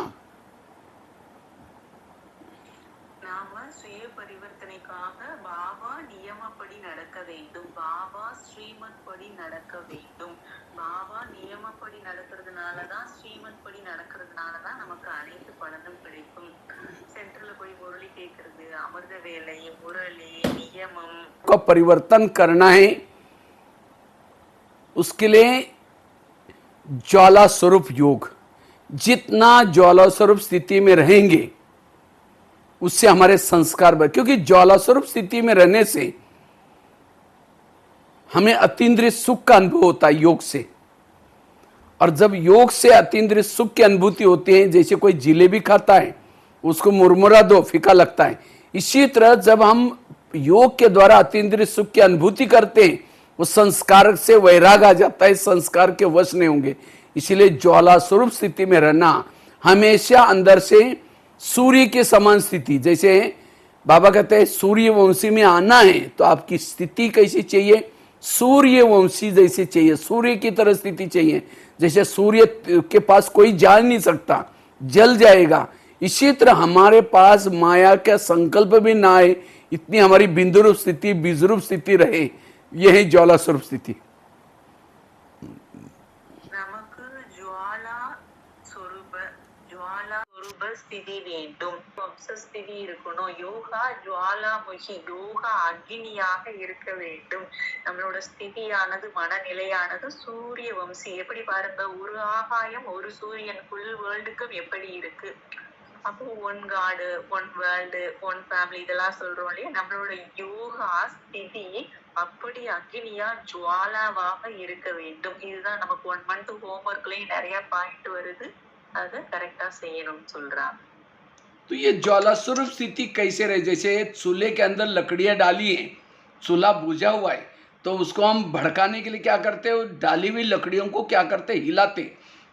நாம சுய பரிவர்த்தனைக்காக பாபா நியமப்படி நடக்க வேண்டும். பாபா ஸ்ரீமத் படி நடக்க வேண்டும். பாபா நியமப்படி நடக்கிறதுனால தான், ஸ்ரீமத் படி நடக்கிறதுனால தான் நமக்கு அனைத்து பலனும் கிடைக்கும். சென்டர்ல போய் முரளி கேட்கறது, அமிர்த வேலை, முரளி, நியமம் को परिवर्तन करना है, उसके लिए ज्वाला स्वरूप योग। जितना ज्वाला स्वरूप स्थिति में रहेंगे उससे हमारे संस्कार बढ़, क्योंकि ज्वाला स्वरूप स्थिति में रहने से हमें अतीन्द्रिय सुख का अनुभव होता है योग से। और जब योग से अतीन्द्रिय सुख की अनुभूति होती है, जैसे कोई जिलेबी खाता है उसको मुरमुरा दो फीका लगता है, इसी तरह जब हम योग के द्वारा अतीन्द्रिय सुख की अनुभूति करते हैं, उस संस्कार से वैराग आ जाता है, संस्कार के वश नहीं होंगे। इसीलिए ज्वाला स्वरूप स्थिति में रहना, हमेशा अंदर से सूर्य के समान स्थिति। जैसे बाबा कहते हैं सूर्यवंशी में आना है तो आपकी स्थिति कैसी चाहिए, सूर्यवंशी जैसे चाहिए, सूर्य की तरह स्थिति चाहिए। जैसे सूर्य के पास कोई जा नहीं सकता, जल जाएगा, इसी तरह हमारे पास माया का संकल्प भी ना आए, इतनी हमारी बिंदु रूप स्थिति, बीज रूप स्थिति रहे, यही ज्वाला स्वरूप स्थिति। நமக்கு ஜுவாலா சொரூப ஸ்திதி வேண்டும். வம்ச ஸ்திதி இருக்கணும். யோகா ஜுவாலாமுகி, யோகா அக்னியாக இருக்க வேண்டும். நம்மளோட ஸ்திதியானது, மனநிலையானது சூரிய வம்சி. எப்படி பாருங்க, ஒரு ஆகாயம் ஒரு சூரியன், ஃபுல் வேர்ல்டுக்கும் எப்படி இருக்கு. அப்போ ஒன் காடு, ஒன் வேர்ல்டு, ஒன் ஃபேமிலி இதெல்லாம் சொல்றோம் இல்லையா. நம்மளோட யோகா ஸ்திதி அப்படி அக்னியா ஜுவாலாவாக இருக்க வேண்டும். இதுதான் நமக்கு 1 month ஹோம்ஒர்க்லயும் நிறைய பாயிண்ட் வருது, அதை கரெக்டா செய்யணும்னு சொல்றாங்க. तो ये ज्वाला स्वरूप स्थिति कैसे रहे, जैसे चूल्हे के अंदर लकड़ियां डाली हैं, चूल्हा बुझा हुआ है, तो उसको हम भड़काने के लिए क्या करते हैं, डाली हुई लकड़ियों को क्या करते हैं, हिलाते।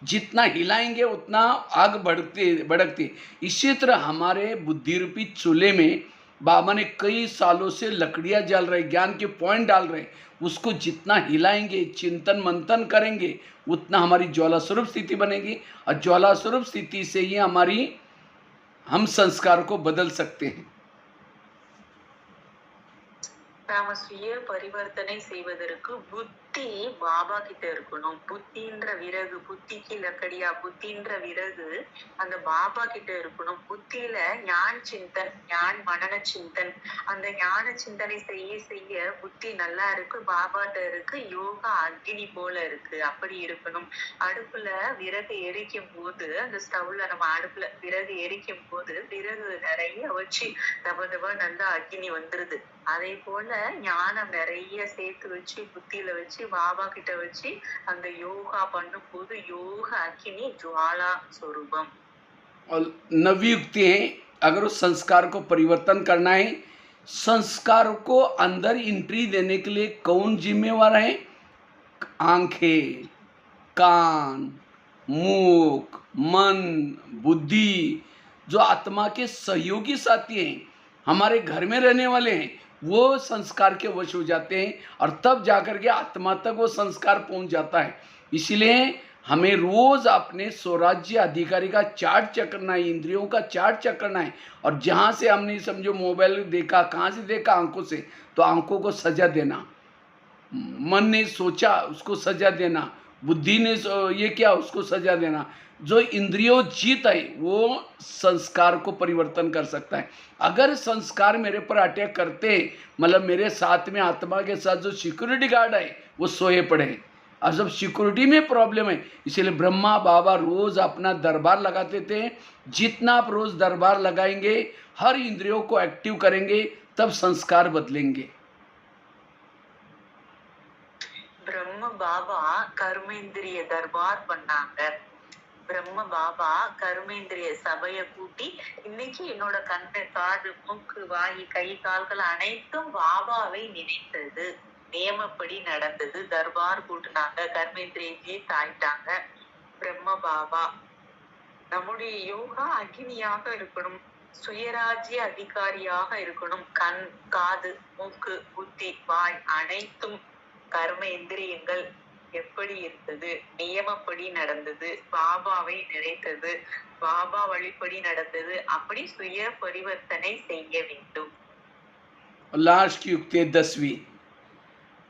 जितना हिलाएंगे उतना आग भड़कती। इसी तरह हमारे बुद्धि रूपी चूल्हे में बाबा ने कई सालों से लकड़ियां जल रहे, ज्ञान के पॉइंट डाल रहे, उसको जितना हिलाएंगे, चिंतन मंथन करेंगे, उतना हमारी ज्वाला स्वरूप स्थिति बनेगी। और ज्वाला स्वरूप स्थिति से ही हमारी हम संस्कार को बदल सकते हैं। நாம சுய பரிவர்த்தனை செய்வதற்கு புத்தி பாபா கிட்ட இருக்கணும். புத்தின்ற விறகு, புத்திக்கு லக்கடியா, புத்தின்ற விறகு அந்த பாபா கிட்ட இருக்கணும். புத்தியில ஞான் சிந்தன், ஞான் மனன சிந்தன், அந்த ஞான சிந்தனை செய்ய செய்ய புத்தி நல்லா இருக்கு, பாபாட்ட இருக்கு, யோகா அக்னி போல இருக்கு, அப்படி இருக்கணும். அடுப்புல விறகு எரிக்கும் போது, அந்த ஸ்டவ்ல நம்ம அடுப்புல விறகு எரிக்கும் போது விறகு நிறைய வச்சு தப நல்லா அக்னி வந்துருது. அதே போல ஞானம் நிறைய சேர்த்து வச்சு புத்தியில வச்சு பாபா கிட்ட வச்சு அந்த யோகா பண்ணும் போது யோக அக்னி ज्वाला स्वरूपम। और नवयुक्ति है, अगर उस संस्कार को परिवर्तन करना है, संस्कार को अंदर एंट्री देने के लिए कौन जिम्मेवार है, आंखें, कान, मुख, मन, बुद्धि, जो आत्मा के सहयोगी साथी हैं, हमारे घर में रहने वाले हैं, वो संस्कार के वश हो जाते हैं और तब जाकर के आत्मा तक वो संस्कार पहुंच जाता है। इसलिए हमें रोज अपने स्वराज्य अधिकारी का चार्ट चेक करना है, इंद्रियों का चार्ट चेक करना है। और जहाँ से हमने समझो मोबाइल देखा, कहाँ से देखा, आंखों से, तो आंखों को सजा देना, मन ने सोचा उसको सजा देना, बुद्धि ने ये किया उसको सजा देना। जो इंद्रियों जीत है वो संस्कार को परिवर्तन कर सकता है। अगर संस्कार मेरे पर अटैक करते, मतलब मेरे साथ में आत्मा के साथ जो सिक्योरिटी गार्ड है वो सोए पड़े, और जब सिक्योरिटी में प्रॉब्लम है, इसीलिए ब्रह्मा बाबा रोज अपना दरबार लगाते थे। जितना आप रोज दरबार लगाएंगे, हर इंद्रियों को एक्टिव करेंगे, तब संस्कार बदलेंगे। ब्रह्म बाबा कर्मेंद्रिय दरबार பண்ணாங்க. பிரம்ம பாபா கர்மேந்திரிய சபையை கூட்டி, இன்னைக்கு என்னோட கண்ணு, காது, மூக்கு, வாய், கை, கால்கள் அனைத்தும் பாபாவை நினைத்தது, நியமப்படி நடந்தது. தர்பார் கூட்டினாங்க, கர்மேந்திரியஜி தாயிட்டாங்க. பிரம்ம பாபா நம்முடைய யோகா அக்னியாக இருக்கணும், சுயராஜ்ய அதிகாரியாக இருக்கணும். கண், காது, மூக்கு, புத்தி, வாய் அனைத்தும் கர்ம இந்திரியங்கள் எப்படி இருந்தது, நியமப்படி நடந்தது, பாபாவை நினைத்தது, பாபா வழிப்படி நடந்தது, அப்படி சுய பரிவர்த்தனை செய்ய வேண்டும். लास्ट की युक्ति 10वीं,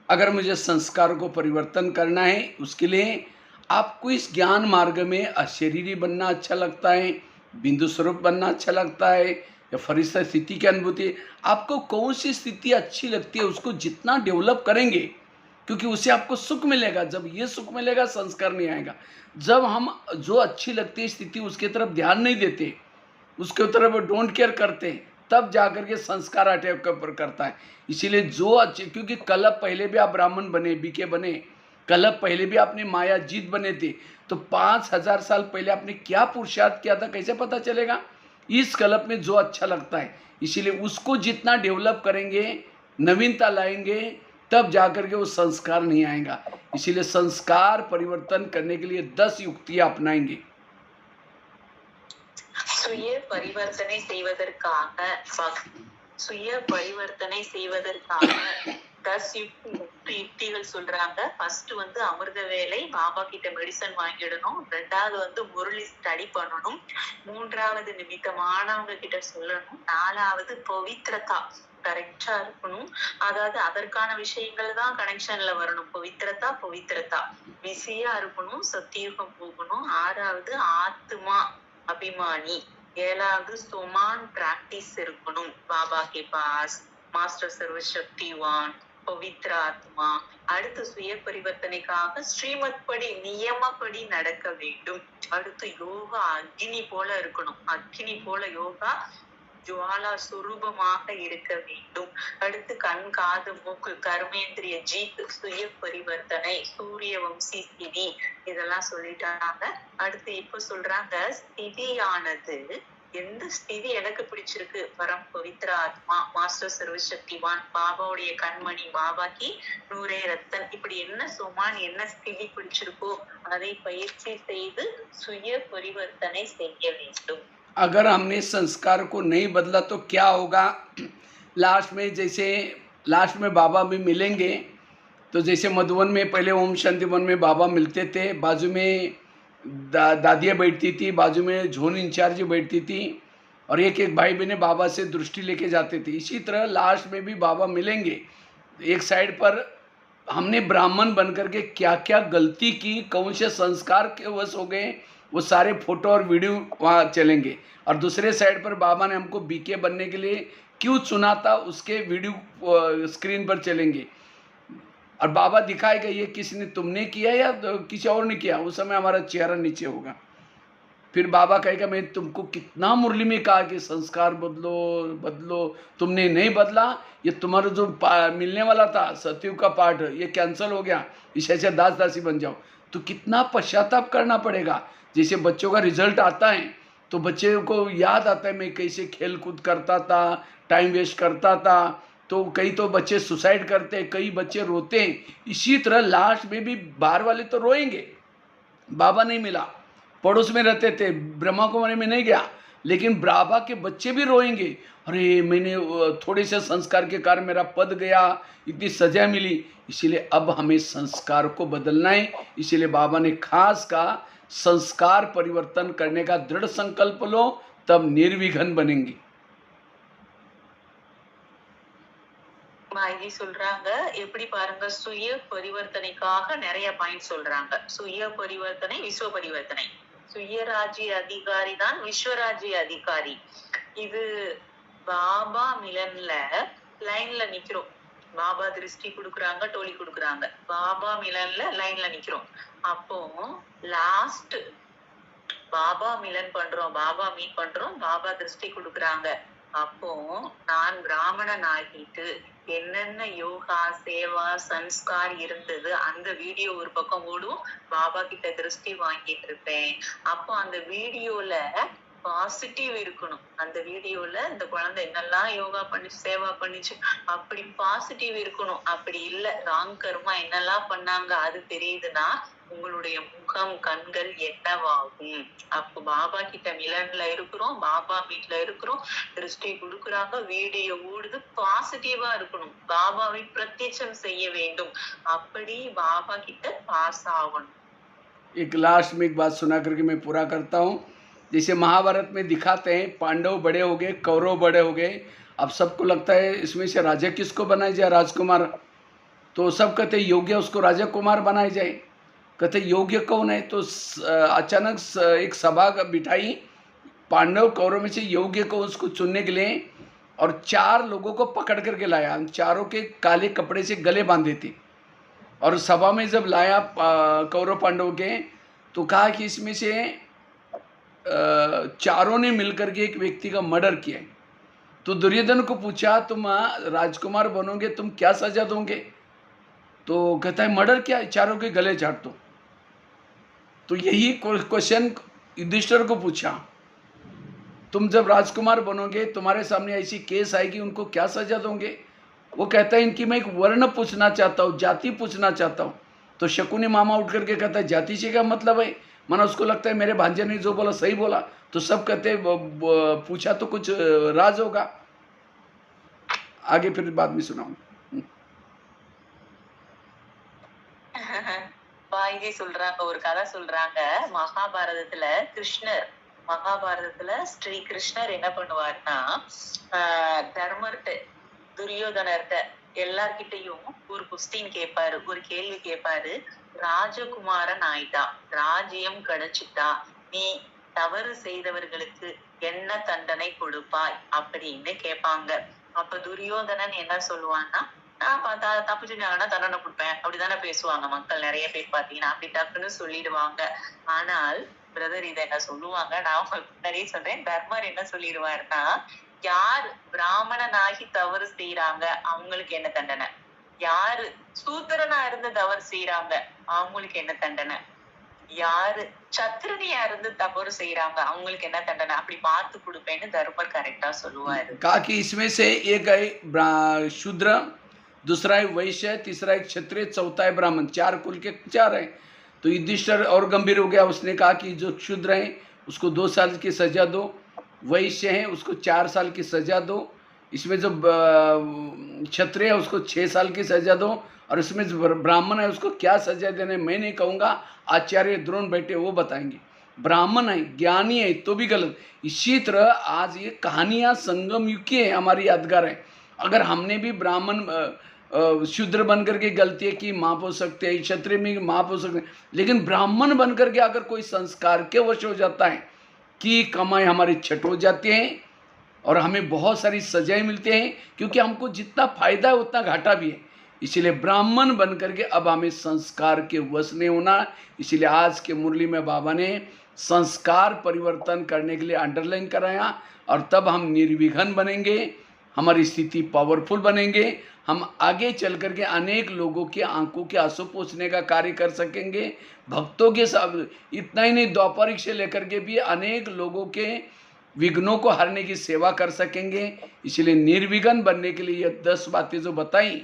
अगर मुझे संस्कार को परिवर्तन करना है, उसके लिए आपको इस ज्ञान मार्ग में अशरीरी बनना अच्छा लगता है, बिंदु स्वरूप बनना अच्छा लगता है, या फरिश्ता स्थिति की अनुभूति, आपको कौन सी स्थिति अच्छी लगती है उसको जितना डेवलप करेंगे, क्योंकि उससे आपको सुख मिलेगा। जब ये सुख मिलेगा संस्कार नहीं आएगा। जब हम जो अच्छी लगती है स्थिति उसके तरफ ध्यान नहीं देते, उसके तरफ डोंट केयर करते, तब जाकर के संस्कार अटैक करता है। इसीलिए जो अच्छे, क्योंकि कल पहले भी आप ब्राह्मण बने, बीके बने, कल पहले भी आपने माया जीत बने थे, तो 5000 साल पहले आपने क्या पुरुषार्थ किया था कैसे पता चलेगा। इस कल्प में जो अच्छा लगता है, इसीलिए उसको जितना डेवलप करेंगे, नवीनता लाएंगे, तब जाकर के वो संस्कार नहीं आएगा। इसीलिए संस्कार परिवर्तन करने के लिए 10 युक्तियां अपनाएंगे। சுய பரிவர்த்தனை செய்வதற்காக 10 யுக்தி 3 யுக்திகள் சொல்றாங்க. ஃபர்ஸ்ட் வந்து அமிர்த வேலை, பாபா கிட்ட மெடிசன் வாங்கிடணும். 2வது வந்து முரளி ஸ்டடி பண்ணணும். 3வது நிமித்தமானவங்க கிட்ட சொல்லணும். 4வது பவித்ரதா கரெக்டா இருக்கணும். அதாவது அதற்கான விஷயங்கள் தான் கனெக்ஷன்ல வரணும். பவித்ரதா பிஸியா இருக்கணும். சத்தியுகம் போகணும். 6வது ஆத்மா அபிமானி. 7வது சுமான் பிராக்டிஸ் இருக்கணும். பாபா கே பாஸ், மாஸ்டர் சர்வ சக்திவான், பவித்ர ஆத்மா. அடுத்து சுய பரிவர்த்தனைக்காக ஸ்ரீமத் படி நியமப்படி நடக்க வேண்டும். அடுத்து யோகா அக்னி போல இருக்கணும். அக்னி போல யோகா ஜுவாலா சுரூபமாக இருக்க வேண்டும். அடுத்து கண் காது மூக்கு கர்மேந்திரிய ஜீத் சுய பரிவர்த்தனை சூரிய வம்சி ஸ்திதி இதெல்லாம் சொல்லிட்டாங்க. அடுத்து இப்ப சொல்றாங்க ஸ்திதியானது எந்த ஸ்திதி எனக்கு பிடிச்சிருக்கு, பரம் பவித்ர ஆத்மா, மாஸ்டர் சர்வசக்திவான், பாபாவுடைய கண்மணி, பாபாக்கு நூரே ரத்தன், இப்படி என்ன சுமான் என்ன ஸ்திதி பிடிச்சிருக்கோ அதை பயிற்சி செய்து சுய பரிவர்த்தனை செய்ய வேண்டும். अगर हमने संस्कार को नहीं बदला तो क्या होगा? लास्ट में जैसे लास्ट में बाबा भी मिलेंगे, तो जैसे मधुबन में पहले ओम शांति वन में बाबा मिलते थे, बाजू में दादियाँ बैठती थी, बाजू में जोन इंचार्ज बैठती थी, और एक एक भाई बहने बाबा से दृष्टि लेके जाते थे। इसी तरह लास्ट में भी बाबा मिलेंगे। एक साइड पर हमने ब्राह्मण बन करके क्या क्या गलती की, कौन से संस्कार के वश हो गए, वो सारे फोटो और वीडियो वहाँ चलेंगे। और दूसरे साइड पर बाबा ने हमको बीके बनने के लिए क्यों चुना था, उसके वीडियो स्क्रीन पर चलेंगे। और बाबा दिखाएगा ये किसने, तुमने किया या किसी और ने किया। उस समय हमारा चेहरा नीचे होगा। फिर बाबा कहेगा मैं तुमको कितना मुरली में कहा कि संस्कार बदलो बदलो, तुमने नहीं बदला, ये तुम्हारा जो मिलने वाला था सतयुग का पाठ ये कैंसिल हो गया, इसे ऐसे दास दासी बन जाओ। तो कितना पश्चाताप करना पड़ेगा। जैसे बच्चों का रिजल्ट आता है तो बच्चे को याद आता है मैं कैसे खेल कूद करता था, टाइम वेस्ट करता था। तो कई तो बच्चे सुसाइड करते हैं, कई बच्चे रोते हैं। इसी तरह लास्ट में भी बाहर वाले तो रोएंगे, बाबा नहीं मिला, पड़ोस में रहते थे, ब्रह्मा कुमारी में नहीं गया, लेकिन बाबा के बच्चे भी रोएंगे, अरे मैंने थोड़े से संस्कार के कारण मेरा पद गया, इतनी सजा मिली। इसीलिए अब हमें संस्कार को बदलना है। इसीलिए बाबा ने खास कहा संस्कार परिवर्तन करने का दृढ़ संकल्प लो, तब निर्विघ्न बनेंगे। மாயி சொல்றாங்க எப்படி பாருங்க, சுய பரிவர்த்தனைக்காக நிறைய பாயிண்ட் சொல்றாங்க. சுய பரிவர்த்தனை, விஸ்வ பரிவர்த்தனை. சுயராஜ்ய அதிகாரி தான் விஸ்வராஜ்ய அதிகாரி. இது பாபா மிலன்ல லைன்ல நிக்கிறோம். பாபா திருஷ்டி கொடுக்குறாங்க, டோலி கொடுக்குறாங்க, பாபா மிலன்ல லைன்ல நிக்கிறோம். அப்போ லாஸ்ட் பாபா மிலன் பண்றோம், பாபா மீட் பண்றோம், பாபா திருஷ்டி கொடுக்குறாங்க. அப்போ நான் பிராமணன் ஆகிட்டு என்னென்ன யோகா சேவா சன்ஸ்கார் இருந்தது அந்த வீடியோ ஒரு பக்கம் ஓடும், பாபா கிட்ட திருஷ்டி வாங்கிட்டு இருப்பேன். அப்போ அந்த வீடியோல பாசிட்டிவ் இருக்கணும். அந்த வீடியோல இந்த குழந்தை என்னெல்லாம் யோகா பண்ணிச்சு, சேவா பண்ணிச்சு, அப்படி பாசிட்டிவ் இருக்கணும். அப்படி இல்ல ராங் கர்மா என்னெல்லாம் பண்ணாங்க அது தெரியுதுன்னா உங்களுடைய முகம் கண்கள் என்னவாகும். அப்போ பாபா கிட்ட மிலன்ல இருக்கிறோம், பாபா வீட்ல இருக்கிறோம், திருஷ்டி கொடுக்குறாங்க, வீடியோ ஓடுது, பாசிட்டிவா இருக்கணும், பாபாவை பிரத்யட்சம் செய்ய வேண்டும், அப்படி பாபா கிட்ட பாஸ் ஆகணும். एक लास्ट में एक बात सुना करके मैं पूरा करता हूँ। जैसे महाभारत में दिखाते हैं पांडव बड़े हो गए, कौरव बड़े हो गए। अब सबको लगता है इसमें से राजा किसको बनाया जाए, राजकुमार। तो सब कहते योग्य उसको राजा कुमार बनाया जाए। कहते योग्य कौन है, तो अचानक एक सभा बिठाई, पांडव कौरव में से योग्य को उसको चुनने के लिए, और 4 लोगों को पकड़ करके लाया। उन चारों के काले कपड़े से गले बांधे थे। और सभा में जब लाया कौरव पांडव के, तो कहा कि इसमें से चारों ने मिलकर के एक व्यक्ति का मर्डर किया। तो दुर्योधन को पूछा तुम राजकुमार बनोगे, तुम क्या सजा दोगे। तो कहता है मर्डर क्या है, चारों के गले चाट दो। तो यही क्वेश्चन युधिष्ठिर को पूछा, तुम जब राजकुमार बनोगे तुम्हारे सामने ऐसी केस आएगी, उनको क्या सजा दोगे। वो कहता है इनकी मैं एक वर्ण पूछना चाहता हूँ, जाति पूछना चाहता हूँ। तो शकुनी मामा उठ करके कहता है जाति से क्या मतलब है, माना उसको लगता है मेरे भांजे ने जो बोला सही बोला। तो सब कहते पूछा तो कुछ राज होगा। आगे फिर बाद में सुनाऊँ। பாய்ஜி சொல்றாங்க, ஒரு கதை சொல்றாங்க. மகாபாரதத்துல ஸ்ரீ கிருஷ்ணர் என்ன பண்ணுவாருன்னா, தர்மர்கிட்ட, துரியோதனர்கிட்ட எல்லார்கிட்டையும் ஒரு கொஸ்டின் கேட்பாரு, ஒரு கேள்வி கேட்பாரு. ராஜகுமாரன் ஆயிட்டா, ராஜ்யம் கிடைச்சிட்டா, நீ தவறு செய்தவர்களுக்கு என்ன தண்டனை கொடுப்பாய் அப்படின்னு கேட்பாங்க. அப்ப துரியோதனன் என்ன சொல்லுவான்னா, நான் தப்பு செஞ்சாங்கன்னா தண்டனை கொடுப்பேன் அப்படிதானே பேசுவாங்க மக்கள். நிறைய பேர் பாத்தீங்கன்னா அப்படி டக்குன்னு சொல்லிடுவாங்க. ஆனால் பிரதர் இத என்ன சொல்லுவாங்க, நான் உங்களுக்கு முன்னாடியே சொல்றேன். தர்மர் என்ன சொல்லிடுவாருன்னா, யார் பிராமணனாகி தவறு செய்யறாங்க அவங்களுக்கு என்ன தண்டனை, யாரு சூத்திரனா இருந்து தவறு செய்யறாங்க அவங்களுக்கு என்ன தண்டனை, யாரு சத்திரனியா இருந்து தவறு செய்யறாங்க அவங்களுக்கு என்ன தண்டனை, அப்படி பார்த்து கொடுப்பேன்னு தர்மர் கரெக்டா சொல்லுவாரு. काकि इसमें से एक है शूद्र, दूसरा है वैश्य, तीसरा है क्षत्रिय, चौथा है ब्राह्मण। 4 कुल के 4 है। तो युधिष्ठिर और गंभीर हो गया। उसने कहा कि जो शूद्र है उसको 2 साल की सजा दो, वैश्य है उसको 4 साल की सजा दो, इसमें जो क्षत्रिय है उसको 6 साल की सजा दो, और इसमें जो ब्राह्मण है उसको क्या सजा देने मैं नहीं कहूँगा, आचार्य द्रोण बैठे वो बताएंगे। ब्राह्मण है, ज्ञानी है तो भी गलत। इसी तरह आज ये कहानियाँ संगम युग की है, हमारी यादगार है। अगर हमने भी ब्राह्मण शूद्र बन करके गलतियाँ की माफ़ हो सकते हैं, क्षत्रिय में माफ़ हो सकते हैं, लेकिन ब्राह्मण बन करके अगर कोई संस्कार के वश हो जाता है कि कमाई हमारी छट हो जाती है और हमें बहुत सारी सजाएं मिलती हैं, क्योंकि हमको जितना फायदा है उतना घाटा भी है। इसीलिए ब्राह्मण बन करके अब हमें संस्कार के वश नहीं होना। इसीलिए आज के मुरली में बाबा ने संस्कार परिवर्तन करने के लिए अंडरलाइन कराया, और तब हम निर्विघ्न बनेंगे, हमारी स्थिति पावरफुल बनेंगे, हम आगे चल करके अनेक लोगों के आंखों के आंसू पोंछने का कार्य कर सकेंगे। भक्तों के साथ इतना ही नहीं, द्वापरिक से लेकर के भी अनेक लोगों के विघ्नों को हरने की सेवा कर सकेंगे। इसलिए निर्विघ्न बनने के लिए ये 10 बातें जो बताई,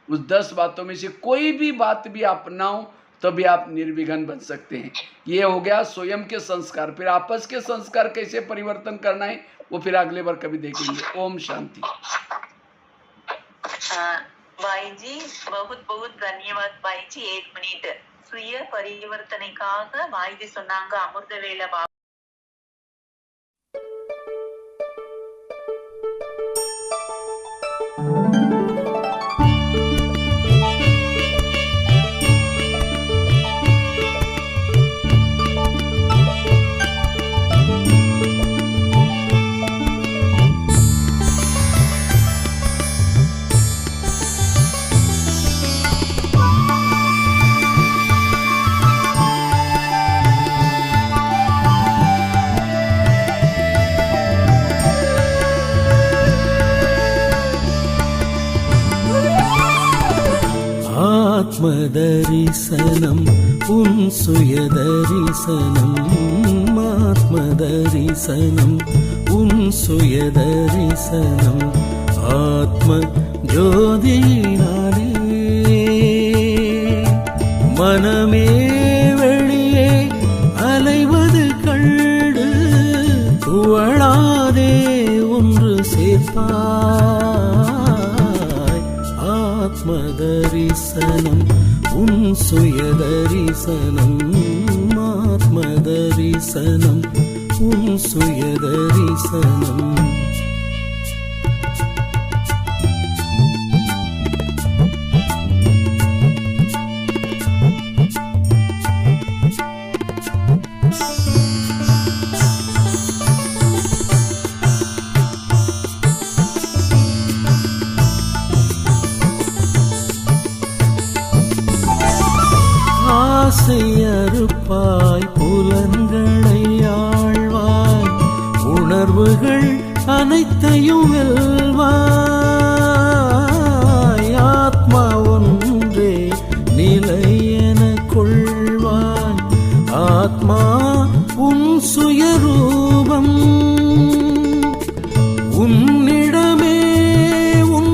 उस 10 बातों में से कोई भी बात भी अपनाओ तभी आप निर्विघ्न बन सकते हैं। ये हो गया स्वयं के संस्कार। फिर आपस के संस्कार कैसे परिवर्तन करना है वो फिर अगले बार कभी देखेंगे। ओम शांति। भाईजी बहुत बहुत धन्यवाद भाईजी। 1 मिनट சுய பரிவர்த்தனைக்காக வாய்தி சொன்னாங்க அமிர்தவேல பாபா. ஆத்மதரிசனம் உன் சுயதரிசனம், ஆத்மதரிசனம் உன் சுயதரிசனம், ஆத்ம ஜோதியினாலே மனமே வெளியே அலைவது கண்டு துவளாதே ஒன்று சேர்ப்பாய். ஆத்மதரிசனம் உன் சுயதரிசனம், ஆத்மதரிசனம் உன் சுயதரிசனம். ஆசையறுப்பாய், புலன்களை ஆழ்வாய், உணர்வுகள் அனைத்தையும் வெல்வாய். ஆத்மா ஒன்றே நிலையென கொள்வாய், ஆத்மா உன் சுயரூபம். உன்னிடமே உன்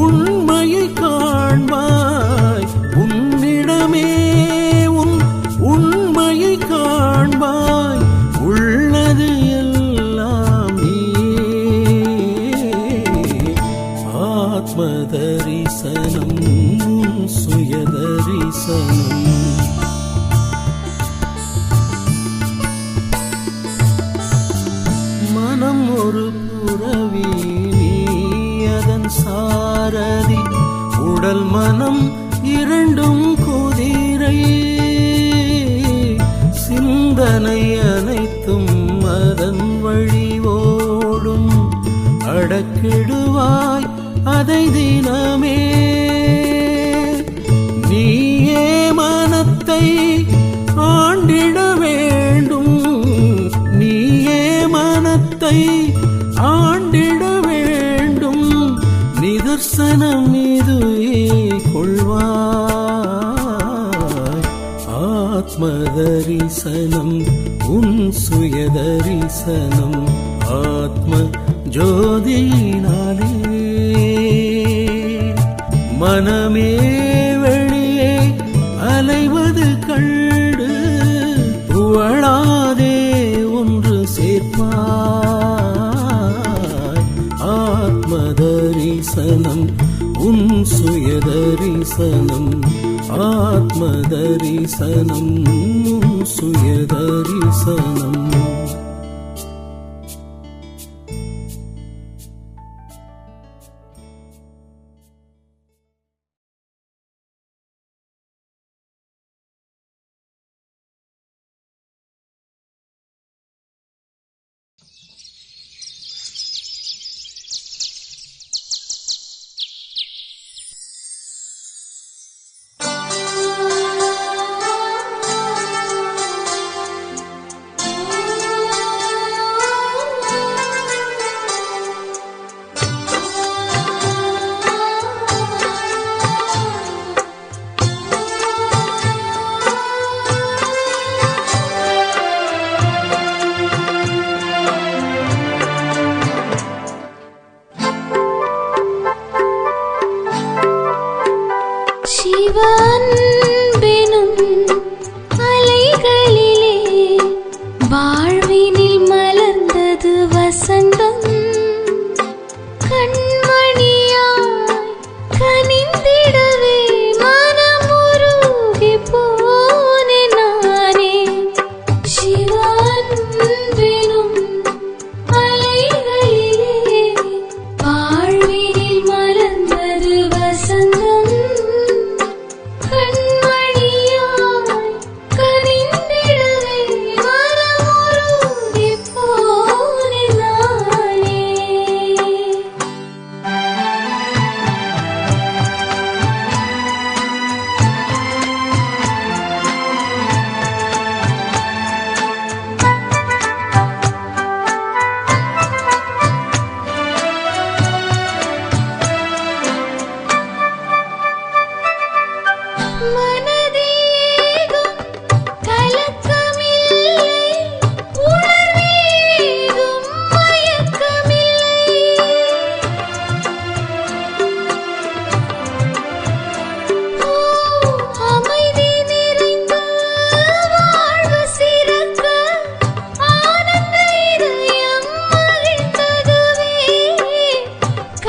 உண்மையை காண்பாய், உன்னிடமே உண்மையை காண்பாய். உள்ளது எல்லாம் நீயே. ஆத்மதரிசனம் சுயதரிசனம். புரவி நீ அதன் சாரதி உடல் மனம் இரண்டும் குதிரை சிந்தனை அனைத்தும் அதன் வழி ஓடும் அடக்கிடுவாய் அதை தினமே நீயே மனத்தை ஆண்டிட வேண்டும் நீயே மனத்தை ஆண்டிட வேண்டும் நிதர்சனம் இதுவே கொள்வாய் ஆத்ம தரிசனம் உன் சுய தரிசனம் ஆத்ம ஜோதியினாலே மனமே வெளியே அலைவது கண்டு புகழாதே ஒன்று சேர்ப்பாய் ஆத்ம தரிசனம் உன் சுய தரிசனம் ஆத்ம தரிசனம் உன் சுய தரிசனம் शिवा